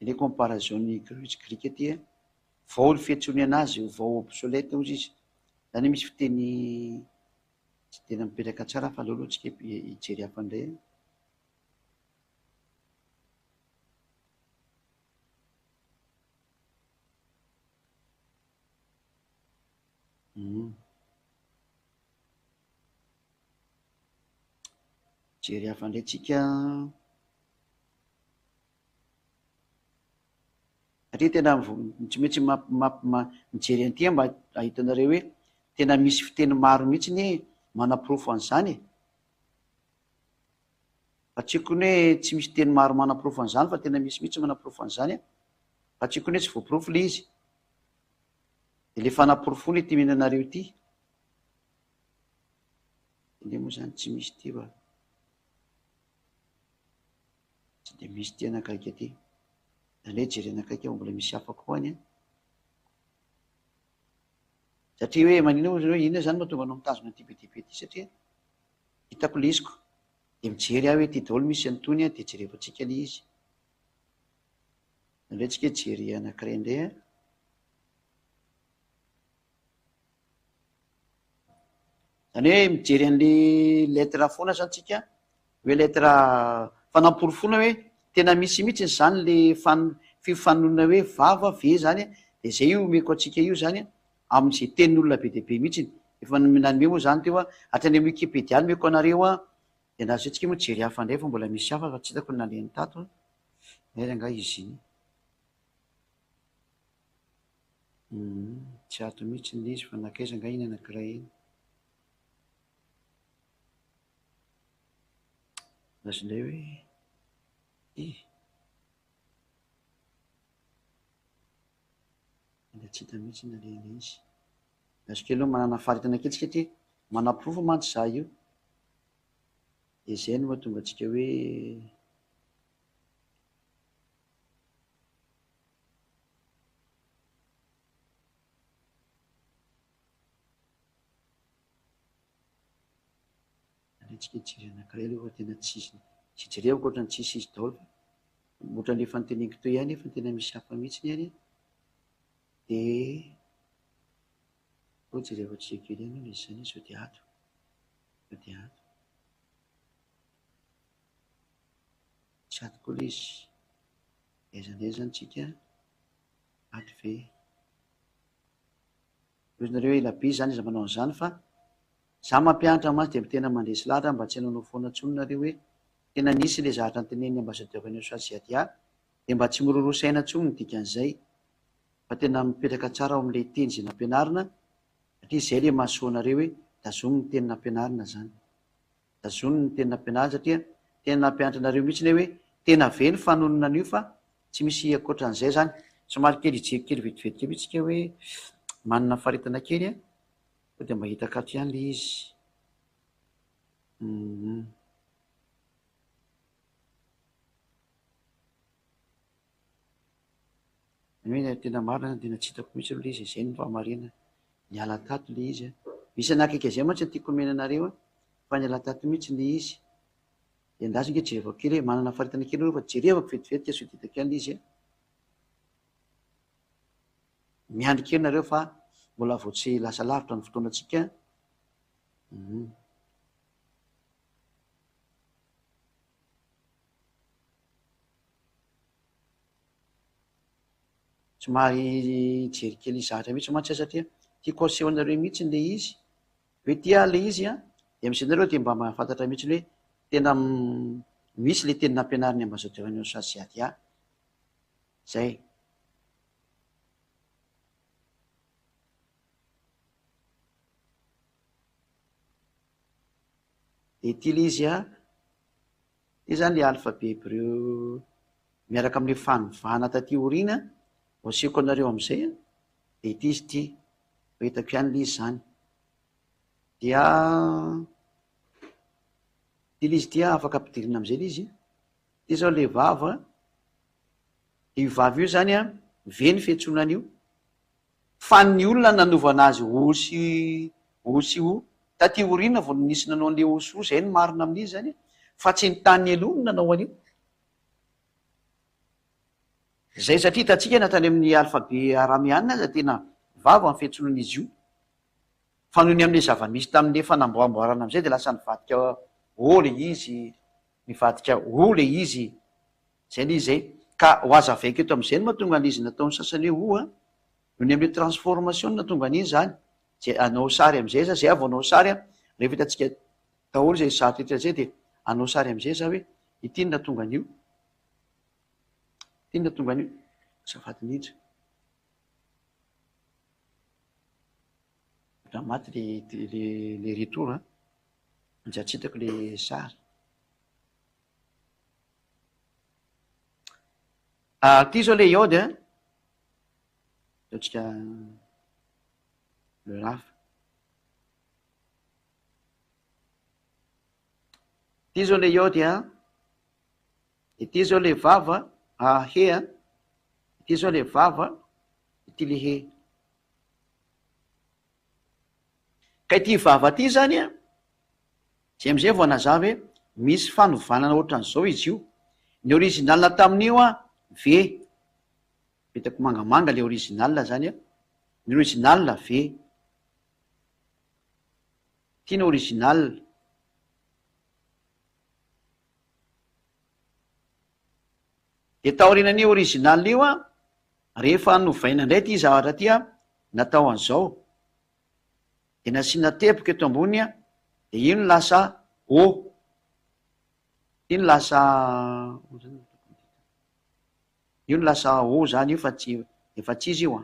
le comparaison ny grika ty vao ny fiantsony anazy vao obsolète ozy izy zany misy fiteny tsy tena mipetraka tsara fa aleoloha tsika hijery hafandray jery hafandray tsika satria tena tsy maintsy mijery an'ity mba ahitanareo hoe tena misy fiteny maro mihitsy ny manapirofo an'izany fa tsikony hoe tsy misy teny maro manapirofo an'izany fa tena misy mihitsy manapirofo an'izany fa tsikony hoe tsy voapirofo le izy de le fanapirofony ity mihinanareo ity inde moa zany tsy misy ty fa tsy de misy ty anakaiky aty zany hoe jery anakaiky aho mbola misy afako hoany satria hoe manina hoe inona zany mahatonga anao mitazona ty be ty satria hitako le iziko de mijery aho hoe ty daholo misy antony de jerevantsika le izy zany hoe tsika jery anakiray indray zany hoe mijery an'le lettre foana zany tsika hoe lettre fanampirofona hoe tena misy mihitsy zany le fifanonona hoe vava ve zany de zay io meko atsika io zany am'izay tenin'olona be de be mihitsy efa nanome moa zany teo hatrany amy wikipedia ny meko anareo de nazy hoe tsika moa jery hafa ndray fa mbola misy hafa fa tsy hitako ny naleny tato ay anga izy iny tsy ato mihitsy ny izy fa nakaiza nga iny anakiray iny lazondray hoe enda tsy hita mihitsy nalena izy azokely aloha manana faritana kely tsika ty manapirofo mantsy za io de zay no mahatonga atsika hoe aletsika jery anakiray aloha fa tena tsisy tsy jerevako ohatrany tsisy izy daholo fa ohatran'le fanoteneniko teo ihany fa tena misy hafa mihitsy ny ihany de o jerevantsika kely ihany le izy zany sao de ato sao de ato tsy ato koa le izy aizandray zany tsika ato ve ozinareo hoe elabe zany izy manao an'izany fa za mampianatra mazy de tena mandresy lahatra mba tsy hanao foana tsononareo hoe tena nisy le zahatra anteneniny ambassadeur-ny Saziadia de mba tsy mirorosaina tsony ny dikan'izay fa tena mipetraka tsara ao am'le teny zay nampianarina satria zay le mahasoanareo hoe dazono ny teny nampianarina zany dazono ny teny nampianarina satria tena nampianatra anareo mihitsy ny hoe tena ve ny fanonona an'io fa tsy misy akoatran'izay zany somary kely ijery kely vetivetika mihitsika hoe manana faritana kely fa de mba hitakato ihany le izy hoe tena marina tena tsy hitako mihitsy aloha le izy zay ny fahamarina ny ala tato le izy misy anakaiky zay mantsy tiako omenanareo fa ny ala tato mihitsy le izy de ndazy nge jerevako kely hoe manana faritana kely aloha fa jerevako vetivetika so ditako ihany le izy miandry kely nareo fa mbola vo tsy lasa lavitra ny fotoanatsika somary jery kely zahatra mihitsy mantsy satria tiako asehoanareo mihitsy le izy hoe tia le izy de misy anareo de mba mahafantatra mihitsy hoe tena misy le teny nampianariny ambazotoranio sasiatia zay. De ty le izy ty zany le alphabe hébreu miaraka am'le fanovana taty orina asiako anareo am'izay de ity izy ty hoitako ihany le izy zany dia ty le izy ty afaka ampidirina am'izay le izy ty zao le vava io vava io zany ve ny fiantsonana io fa ny olona nanovana azy osy o taty orina vo nisy nanao an'le osy zay ny marina amin'izy zany fa tsy ny tany aloha no nanao an'io zay satria tatsika natany amin'ny alphabe aramianina aza tena vava amin'ny fiantsonana izy io fa noho ny am'le zava-misy tamin'le fanamboamboarana am'izay de lasa nivadika o le izy mivadika o le izy zay le izy zay ka ho aza vaika eto am'izay no mahatonga an'izy nataony sasany hoe noho ny am'le transformation na tonga an'izy zany zay anao sary am'izay za zay avo anao sary rehefa hitatsika daholo zay sary tetra zay de anao sary am'izay za hoe ity no natonga an'io ty no natonga an'io safady nidra raha maty le retour anjatsy hitako le sary ty zao le iode ataotsika le rafa ty zao le iode ity zao le vava he ity zao le vava ity le he ka ity vava ty zany zay am'izay vo anazava hoe misy fanovanana ohatran'izao izy io ny original tamin'io ve hitako mangamanga le original zany ny original ve tiana original de taorinany original io rehefa novaina indray ty zavatra ty natao an'izao de nasiana teboka eto ambony de ino lasa o ino lasa o zany io fa tsy efa tsy izy io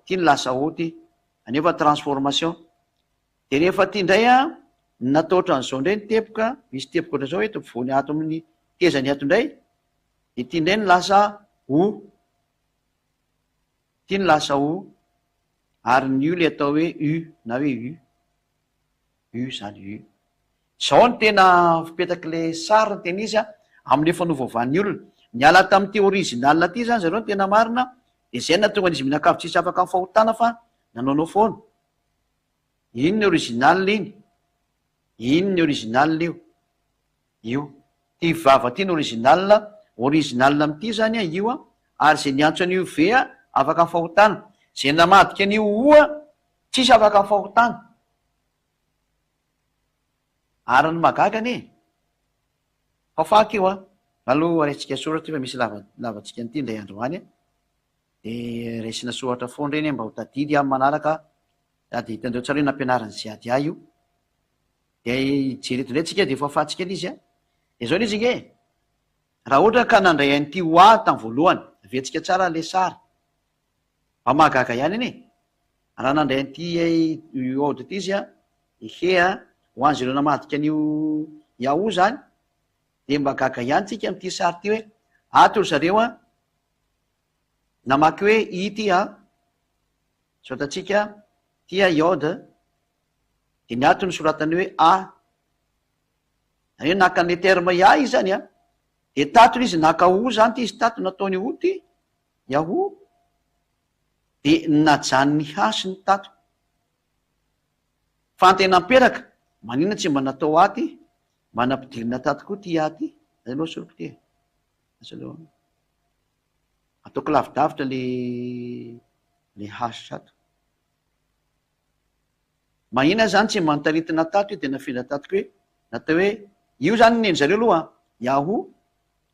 ty no lasa o ty anefa transformation de rehefa ty ndray natao ohatran'izao indray ny teboka misy teboka ohatran'izao hoe tompivony ato amin'ny tezany ato indray de ty ndray no lasa o ty no lasa o ary ny io le atao hoe u na hoe u zany u zao ny tena fipetaky le sary ny tena izy am'le fanovaovan'ny olona niala tamin'ity original ty zany zareo ny tena marina de zay natonga an'izy minakavy tsisy afaka amin'ny fahotana fa nanaonao foana ino ny original iny ino ny original io ty vava ty ny original am'ty zany io ary zay niantso an'io ve afaka amin'ny fahotana zay namadika an'io oa tsisy afaka amin'ny fahotana ary ny magagany fafaky io aloha raisitsika soratra fa misy lavatsika nyity ndray androany de raisina soratra foana reny mba ho tadidy amy manaraka ady hitandreo tsara hoe nampianarany ziady io de jereto indray tsika de fafatsika ly izy de zao izy ige raha ohatra ka nandray an'ity oa tamy voalohany avetsika tsara le sary mba mahagaga ihany iny raha nandray an'ity ode ty izy he ho any zareo namadika an'io yahoo zany de mba gaga ihany tsika am'ty sary ty hoe ato ry zareo namaky hoe ity sao tatsika tya iode de ny ato ny soratany hoe hoe naka an'le terme izy zany de tato izy naka o zany ty izy tato nataony o ty yahoo de najanony hasy ny tato fa antena mperaka manina tsy mba natao aty mba nampidirina tato koa ty aty aloha soroko ty ataoko lavidavitra le hasy sato mahina zany tsy manontaritina tato io de nafindra tatoko hoe natao hoe io zany neny zareo aloha yahoo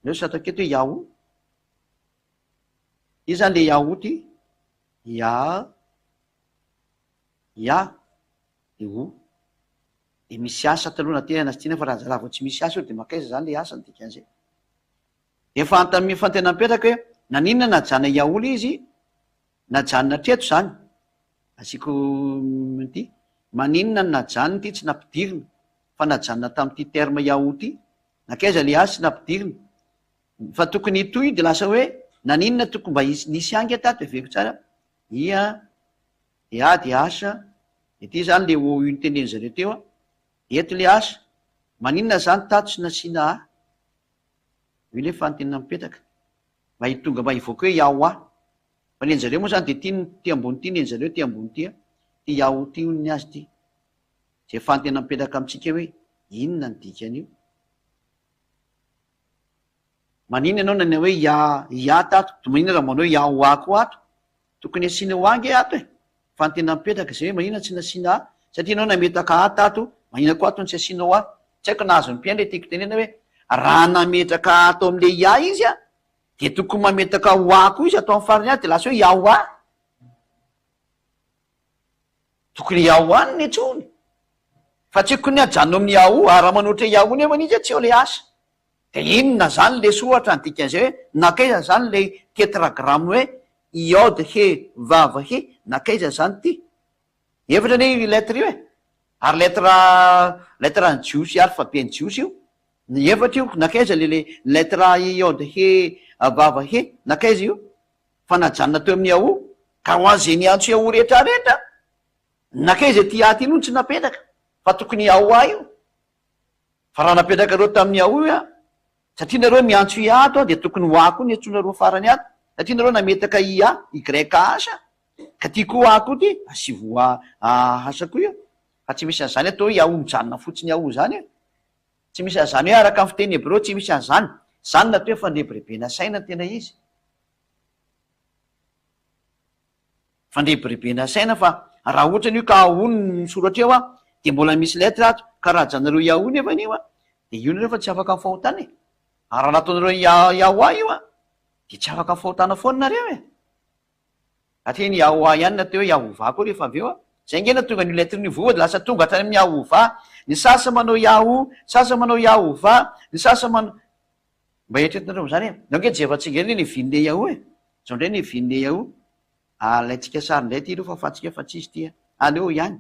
leo sato aketo hoe yahoo io zany le yahoo ty ya de o de misy asa talohana tena tiana fa raha zalavo tsy misy asa io de makaiza zany le asany dikan'izay. Efa antamy fantena mipetraka hoe naninona na jana iaoly izy na janona treto zany asiko ty maninona na janony ty tsy nampidirina fa na janona tamin'ity terme iao ty nakaiza le asy tsy nampidirina fa tokony itoy de lasa hoe naninona tokony mba nisy angy atato eveko tsara ia de asa de ty zany le o notendeny zareo teo a eto le asa maninona zany tato sy nasiana io le fanontena mipetraka mba hitonga mba hivoaka hoe iao fa neny zareo moa zany de ty ambony ty neny zareo ty ambony ty ty iao tyony azy ty zay fanontena mipetraka amitsika hoe inona ny dikan'io manina ianao nana hoe ia tato to manina raha manao iao ako ato tokony asiana ho angy ato fanontena mipetraka zay hoe manina tsy nasiana satria anao nametaka atato manina ko ato ny tsy asiana ho tsy haiko nahazo ny mpiaindra tiako tenena hoe raha nametraka ato am'le ia izy de tokony mametaka ho ako izy atao amin'ny farany azy de lasa hoe iao tokony iao ny etsony fa tsy kony ajano amin'ny ao raha manoatra iao ny efa izy tsy eo le asa de inona zany le sohatra ny dikan'izay hoe nakaiza zany le tetragramme hoe iode he vava he nakaiza zany ty efatra ny lettre io ary lettre ny jiosy alphabet ny jiosy io ny efatra io nakaiza le lettre iode he vava he nakaiza io fa najanona teo amin'ny ao ka ho azy ny antso ao rehetrarehetra nakaiza ty aty ino ny tsy napetraka fa tokony ao io fa raha napetraka reo tamin'ny ao io satria nareo miantso iato de tokony ho ako ny atsonareo farany ato satria nareo nametaka igreka asa ka ty ko ako ty asivo asako io fa tsy misy an'zany atao hoe ao mijanona fotsiny ao zany tsy misy an'zany hoe araka amin'ny fiteny hebreo tsy misy an'zany zany natao hoe fandrebirebena saina tena izy fandrebirebena saina fa raha ohatrany io ka aony misoratra eo de mbola misy lettre ato ka raha janareo iao nefa anio de io nareo fa tsy afaka mifahotana raha nataonareo iao io de tsy afaka mifahotana foana nareo satria ny iao ihany nateo hoe iahova koa rehefa avy eo zay ngena tonga ny lettre ny voa de lasa tonga hatrany amin'ny iahova ny sasa manao iao sasa manao iahova ny sasa manao mba eritretinareo zany nange jevatsinga ny vinle iao zao ndray ny vinle iao alaitsika sary ndray ty reo fa fatsika fa tsisy ty aleo ihany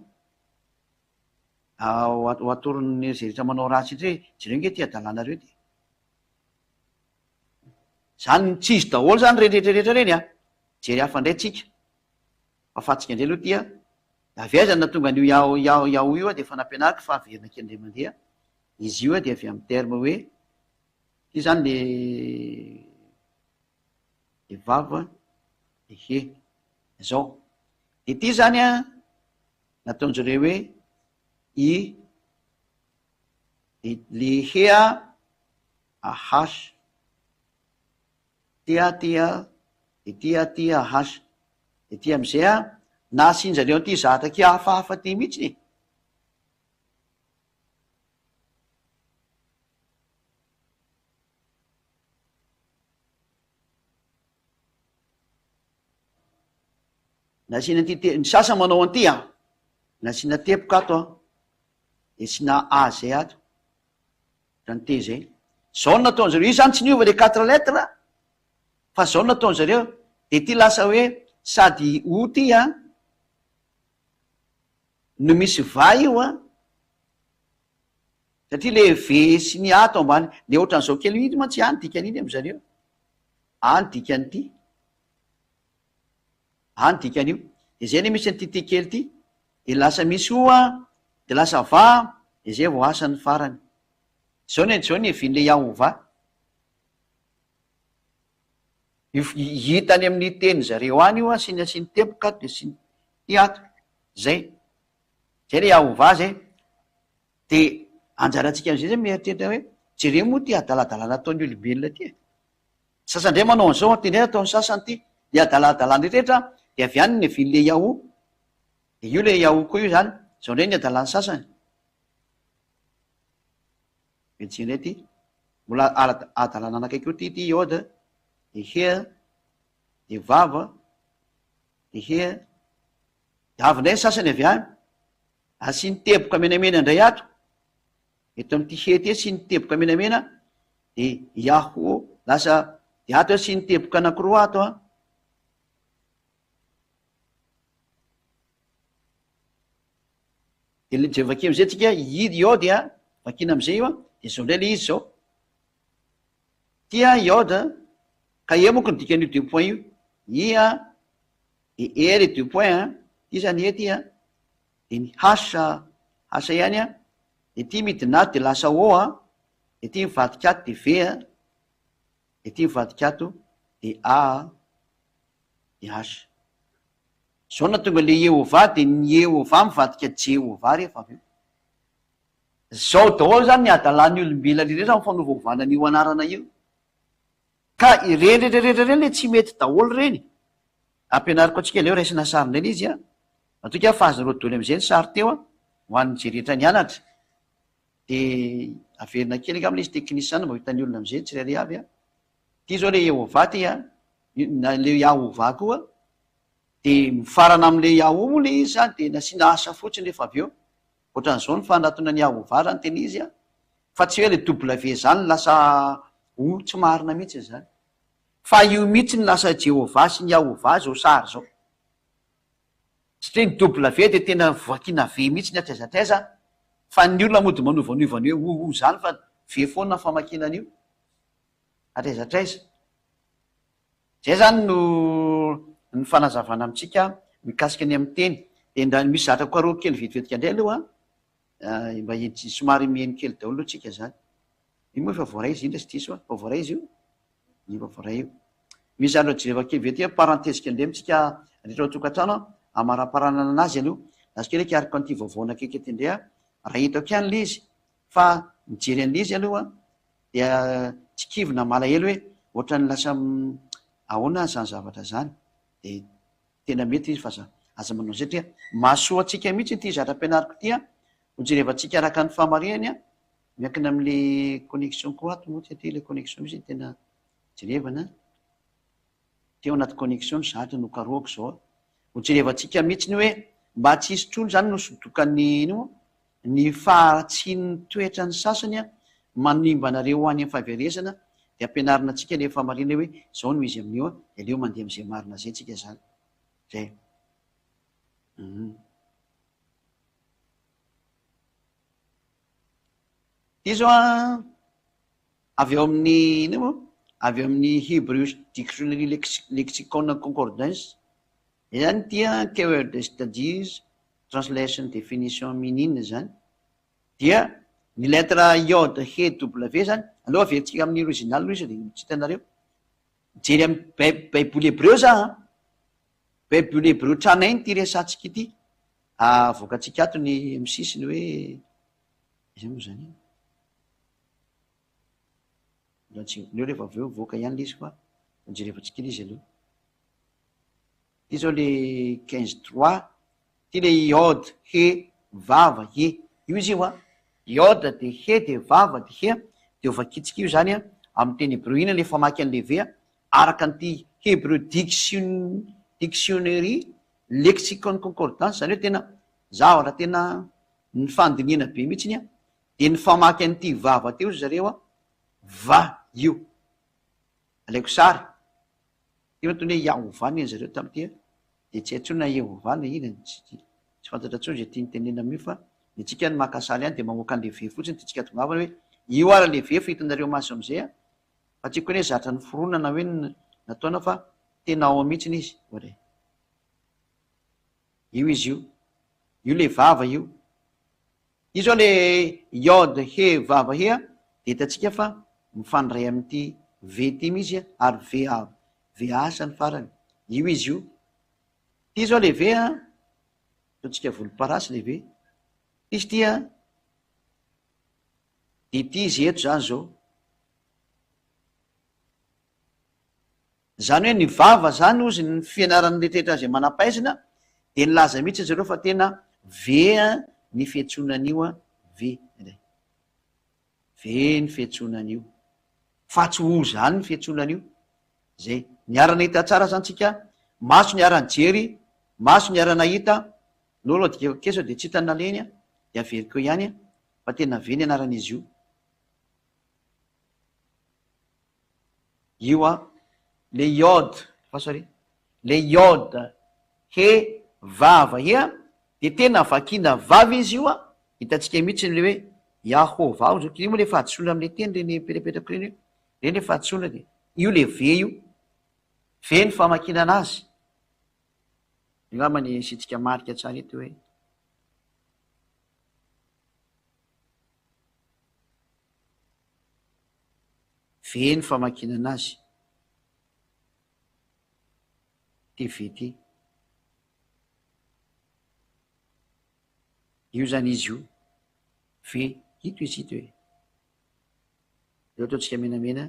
atoron'ny zeretra manao ratsy ity hoe jereo nge ty adalanareo ty zany tsy izy daholo zany rehetrarehetra reny jery hafa ndray tsika fa fatsika ndray aloha tya avy aiza na tonga an'io iao io de efa nampianarika fa averina kendre mandeha izy io de avy amin'ny terme hoe ty zany le vava de he zao de ty zany nataonjareo hoe le hea ahasa tia de tia ahasa de ty am'izay nasinjareo ty zataky hafahafa ty mihitsy nasina ty ny sasa manao an'ty nasina tepoka ato de sina a zay ato zany te zay zao no nataonjareo io zany tsy niova le 4 lettre fa zao no nataonjareo de ty lasa hoe sady o ty no misy va io satria le ve sy ny ato ambany le ohatran'izao kely iny mantsy any dikan'iny am'zareo any dikan'ity any dikan'io de zay ne misy anytity kely ty de lasa misy de lasa va de zay vo asan'ny farany zao ny evin'le iahova hitany amin'ny teny zareo any io siny tepoka de siny tiato zay le iahova zay de anjaratsika am'zay zay mieritreritra hoe jereo moa ty adaladalana ataon'ny olombelona ty sasandray manao an'izao ty ndray ataon'ny sasany ty de adaladalana rehetra de avy any ny evin'le iao de io le iao koa io zany zao ndray ny adalany sasany etsindray ty mbola adalana anakaiky io ty iode de he de vava de he de avy ndray ny sasany avy any asiny tepoka menamena ndray ato eto amin'ity hety sy ny teboka menamena de iaho lasa de ato sy ny teboka anankiroa ato de je vakeo am'izay tsika iode vakina am'izay io de zao ndray le izy zao tia iode ka e monko ny dikan'io 2 point io ia e le 2 point ty zany e ty de ny hasa ihany de ty midinato de lasa o de ty mivadikato de v de ty mivadikato de a de hasa zao na tonga le Ehova de ny Ehova mivadika Jehova rehefa avy eo zao daholo zany ny adalan'ny olombelona rehetra mifanaovana io anarana io ka ireny rehetrarehetra reny le tsy mety daholo reny ampianariko atsika leo raisina sarindray izy atoka fahazaroadoly am'izay ny sary teo ho an'ny je rehetra ny anatra de averina kely ngamla izy teknisana mba hitan'ny olona am'izay tsy rare avy ty zao le Ehova ty le Yahova koa de mifarana am'le Yahoo moa le izy de nasiana asa fotsiny rehefa avy eo ohatran'izao ny fanatona ny Yahova zany teny izy fa tsy hoe le W zany lasa tsy marina mihitsy zany fa io mihitsy ny lasa Jehova sy ny Yahova zao sary zao satria ny W de tena voakina v mihitsy ny atraizatraiza fa ny olona mody manovanovany hoe zany fa v foana famakinan'io atraizatraiza zay zany no ny fanazavana amitsika mikasika ny amin'ny teny de nda misy zatra koaroa kely vetivetika indray aloha mba somary mihaino kely daholo tsika zany io moa efa voaray izy indra sy diso fa voaray izy io fa voaray io misy zany jereva kely vety parentesika indray amitsika rehetra tokantrano amara-paranana anazy aloha nasika reka araka an'ity vaovaona kekety indray raha hitako ihany le izy fa mijery an'le izy aloha dia tsy kivina malahelo hoe ohatran'ny lasa ahoana zany zavatra zany de tena mety izy fa aza manao satria mahasoa atsika mihitsy ty zatra-pianariko ty hojerevantsika araka ny fahamarinany miankina am'le connexion koa ato moa tsy aty le connexion misy tena jerevana teo anaty connexion ny zatra no karoako zao hojerevantsika mihitsy ny hoe mba tsy hisy trony zany no sodokan'ny no ny fahatsian'ny toetra ny sasany manimbanareo ho any amin'ny fahaverezana de ampianarina atsika le fahamarina hoe zao no izy amin'io de leo mandeha am'izay marina zay tsika zany zay ty zao avy eo amin'ny ino moa avy eo amin'ny Hebrew Dictionary Lexicon Concordance zany tia keyword studies translation definition minine zany dia ny lettre iode he w zany aloha averintsika amin'ny original loha izy de tsy hitanareo jery amin'ny baiboly hebreo za baiboly hebreo tranainy ty resatsika ity voakatsika ato ny amy sisiny hoe iza moa zany leo rehefa avy eo voaka ihany le izy fa jerevantsika izy aloha ty zao le 15 ty le iode he vava he io izy io iode de he de vava de he de ovakitsika io zany amin'ny teny hebreo ina le famaky an'le ve araka an'ity Hebrew dictionary lexicon concordance zany hoe tena zavatra tena ny fandinina be mihitsy de ny famaky an'ity vava teo zareo va io alaiko sary ty matony hoe Yahovany eny zareo tam'ty de tsy haitsona Yehovany ina tsy fantatra tsony zay tia nytenena am'io fa ny tsika ny makasaly any de mamoaka an'le ve fotsiny ty tsika tongavana hoe io ara le ve fa hitanareo maso am'izay fa tsika hoe zatra ny foronana hoe nataona fa tena ao mihitsiny izy oare io izy io le vava io zao le iode he vava he de hitatsika fa mifandray amin'ity ve ty mizy ary ve asa ny farany io izy io ty zao le ve ataotsika volomparasy le ve izy tya de ty izy eto zany zao zany hoe ny vava zany ozy ny fianarany rehetrrehetra zay manampaizina de nylaza mihitsy zareo fa tena ve ny fiatsonan'io ve ny fiatsonan'io fa tsy ho zany ny fiatsonan'io zay niarana hita tsara zany tsika maso ny arany jery maso ny arana hita lolo dikekesa de tsy hitanaleny de averiko ihany fa tena veny anaran'izy io a le iode fasary le iode he vava ia de tena vakina vava izy io a hitantsika mihitsy le hoe Yahova zao io moa le fahadisoana am'le teny reny petrapetraka reny reny le fahadisoana de io le ve io ve ny famakina anazy angambany sitsika marika tsara eto hoe ve ny famakina anazy ty ve ty io zany izy io ve ito izy ito hoe eo ataotsika menamena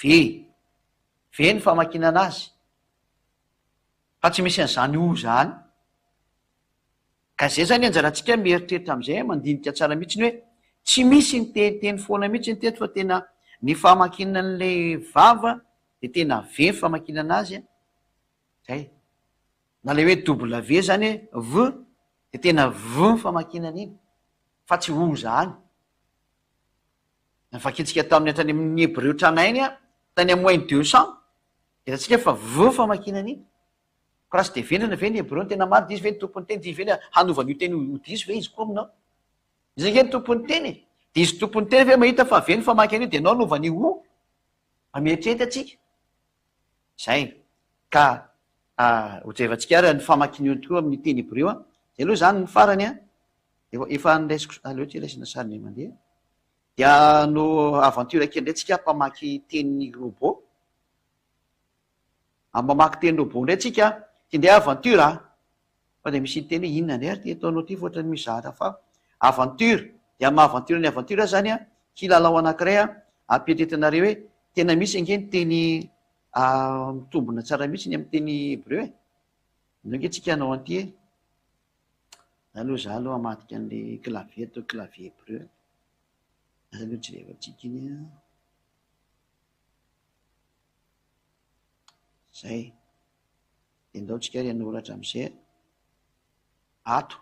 ve ny famakina anazy fa tsy misy an'izany o zany ka zay zany anjarantsika mieritreritra am'izay mandinika tsara mihitsy ny hoe tsy misy ny teteny foana mihitsy ny teto fa tena ny famakina an'le vava de tena ve ny famakina anazy a zay na le hoe W zany hoe v de tena v ny famakinana iny fa tsy o zany nafakitsika tamin'ny atrany amin'ny hebreo tranainy a tany amin'ny moins 200 de tatsika fa v famakinana iny ko raha sy de vendrana ve ny hebreo ny tena maro de izy ve ny tompony teny de vena hanovany io teny odiso ve izy koa aminao izy ke ny tompony teny de izy tompony teny ve mahita fa ve ny famakina io de nao anovany o amietrety atsika zay ka hojevantsika ary ny famakina io tokoa amin'ny teny hebreo a zay aloha zany ny farany a efa nraisiko aleoatra iraisina sariny mandeha dia no aventure kely ndray tsika mpamaky teny robot mamaky teny robot ndray tsika ty ndray aventure fa de misy teny hoe inona ndray ary ty ataonao ty foatra ny mizahatra fa aventure de ama aventure ny aventure zany a kilalao anankiray a ampetretanareo hoe tena misy angeny teny mitombona tsara mihitsy ny amin'ny teny hebreu e nge tsika anao anty aloha za aloha amatika an'le clavier atao clavier hebreu aloha jerevatsika iny a zay de ndaotsika ry anoratra am'izay ato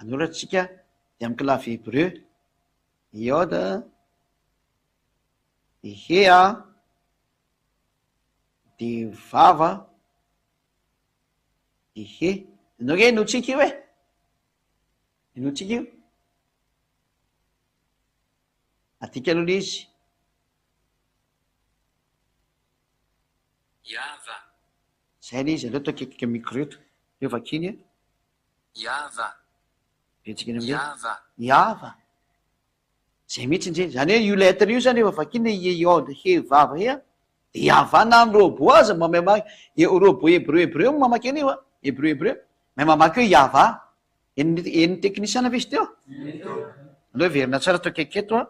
anoratsika de amy clavier hebreu iode de hea de vava de he anao ge inotsika io e inotsika io atika aloha le izy Yava. zay le izy aleo atao kekika micro eto eo vakiny a Yava. vetsika iny am'le Yava. iava zay mihitsy ndre zany hoe io lettre io zany efa vakiny iode he vava he a de iavana amy robot aza mamamaky robot hebreu mamaky an'io a hebreu mahay mamaky hoe iava eny teknisiana ve izy teo aloha verina tsara atao keketo a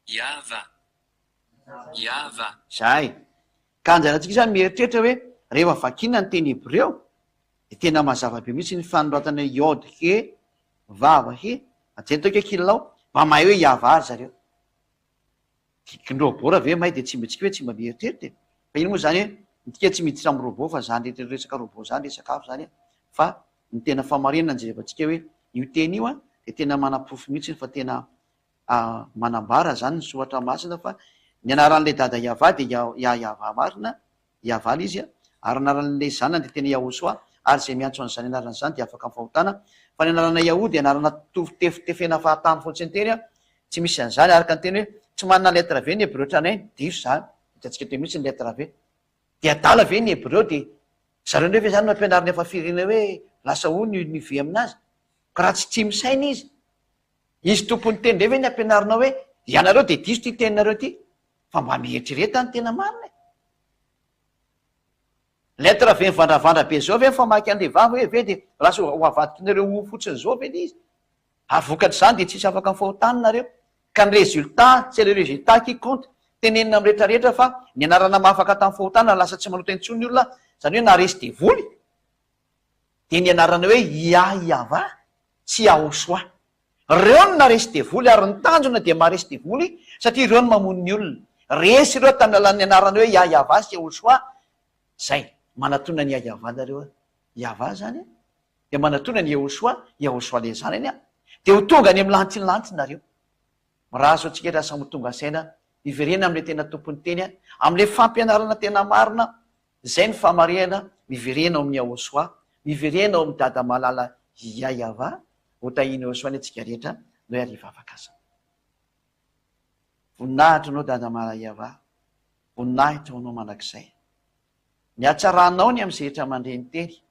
Yava. Yava. zay ka anjaratsika zany mieritreritra hoe rehefa vakina ny teny hebreu de tena mazava be mihitsy ny fanoratana iode he vava he azay tao ke kilalao mba mahay hoe iava ary zareo dikiny robot raha ve mahay de tsy mitsika hoe tsy mba mieritreritra fa iny moa zany hoe nitika tsy miditra amy robot fa zany resaka robot zany resaka afo zany fa ny tena famarinana anjerevantsika hoe io teny io a de tena manam-pofo mihitsy fa tena manambara zany ny sohatra masina fa ny anaran'le dada iava de iava marina iava izy a ary anaran'le zanany de tena Yahosoa ary zay miantso an'izany anarana zany de afaka mifahotana fa ny anarana Yahoo de anarana tefitefena fahatany fotsiny teny a tsy misy an'izany araka ny teny hoe tsy manana lettre ve ny hebreu tranainy diso zany hitatsika teo mihitsy ny lettre ve de adala ve ny hebreu de zareo ndrefa zany mampianariny efa firina hoe lasa o ny ve aminazy ka raha tsy misaina izy tompony teny ndray ve ny ampianarinao hoe ianareo de diso ty teninareo ty fa mba mieritrireta ny tena marina lettre ve mivandravandra be zao ve famaky an'le vava hoe ve de lasa ho avadikinareo o fotsiny zao ve le izy ary vokatry zany de tsisy afaka mifahotaninareo ka ny résultat tsy le résultat qui compte tenenina amy rehetrarehetra fa ny anarana mahafaka tamin'ny fahotana lasa tsy manota intsony ny olona zany hoe naresy de voly de ny anarana hoe iava tsy Yahosoa reo no naresy de voly ary ny tanjona de maharesy de voly satria reo no mamono ny olona resy ireo tamin'ny alan'ny anarana hoe iava sy Yahosoa zay manatona ny iava nareo iava zany de manatona ny Yahosoa le zanany a dia ho tonga any amin'ny lantinylanty nareo. Mirazo antsika raha samy tonga saina miverena amin'ilay tena tompony teny a, amin'ilay fampianarana tena marina, izay ny famarihana miverena ao amin'ny Ahosoa, miverena ao amin'ny dada malala Yahava, ho tahiny Ahosoa ny antsika rehetra no hariva afaka aza. Voninahitra anao dada malala Yahava, voninahitra anao mandrakizay. Ny hatsaranao ny amin'ny rehetra mandreny teny,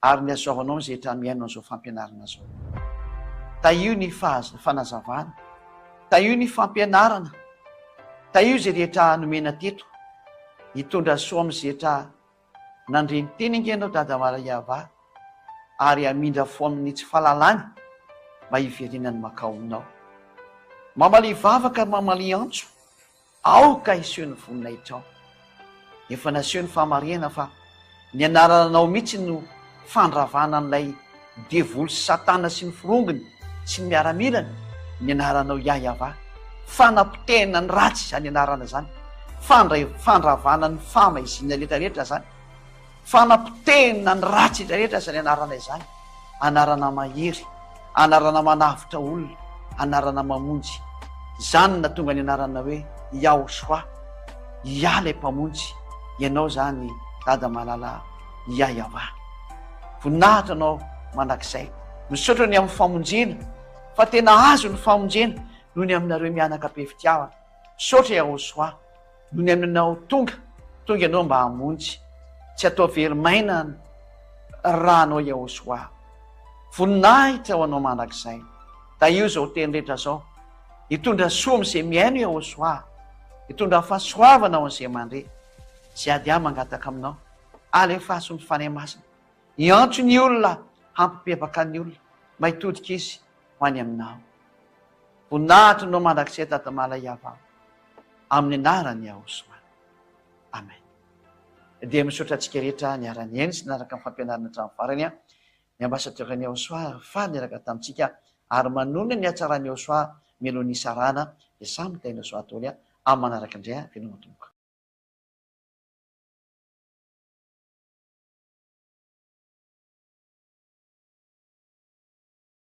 ary ny azoavanao ny rehetra miaino an'izao fampianarana zao. Taio ny fanazavana, taio ny fampianarana, taio izay rehetra nomena teto, hitondra soa amin'ny rehetra nandreny teny angenao dada malala Yahava, ary amindra fo amin'ny tsy fahalalany mba hiverenany makao aminao. Mamaly vavaka ary mamaly antso, aoka iseho ny voninahitra ao. Efa naseho ny famarihana fa ny anaranao mihitsy no fandravana n'ilay devoly sy satana sy ny firongony sy ny miaramilany, ny anaranao Yahava. Fanapotehana ny ratsy izany anarana zany, fandravana ny famaiziana rehetrarehetra zany, fanapotehana ny ratsy rehetrarehetra zany anarana izany. Anarana mahery, anarana manavitra olona, anarana mamonjy. Zany na tonga ny anarana hoe Yahosoa, Iah ilay mpamonjy, ianao zany dada malala Yahava. Voninahitra anao mandrakizay, misaotra ny amin'ny famonjena, fa tena azo ny famonjena noho ny aminareo mianaka be fitiavana. Misaotra Yahosoa, noho ny aminao tonga ianao mba hamonjy, tsy atao verimaina raha anao Yahosoa. Voninahitra ho anao mandrakizay, da io zao teny rehetra zao, hitondra soa amin'izay miaino Yahosoa, hitondra fahasoavana ao an'izay mandre. Zay ady ahy mangataka aminao, alefaso ny fanahy masina, iantso ny olona, hampipevaka ny olona, mahitodika izy ho any aminao. Voninahitra anao mandrakizay dada malala Yahava, amin'ny anarany Yahosoa. Amen. Dia misaotra antsika rehetra niarany eny sy naraka amin'ny fampianarana hatramin'ny farany a, ny ambasadera Yahosoa fa niraka tamintsika, ary manona ny hatsarany Yahosoa mialohan'ny isarana dia samy taina Yahosoa ataony a, amin'ny manaraka indray a, fianao tomboka.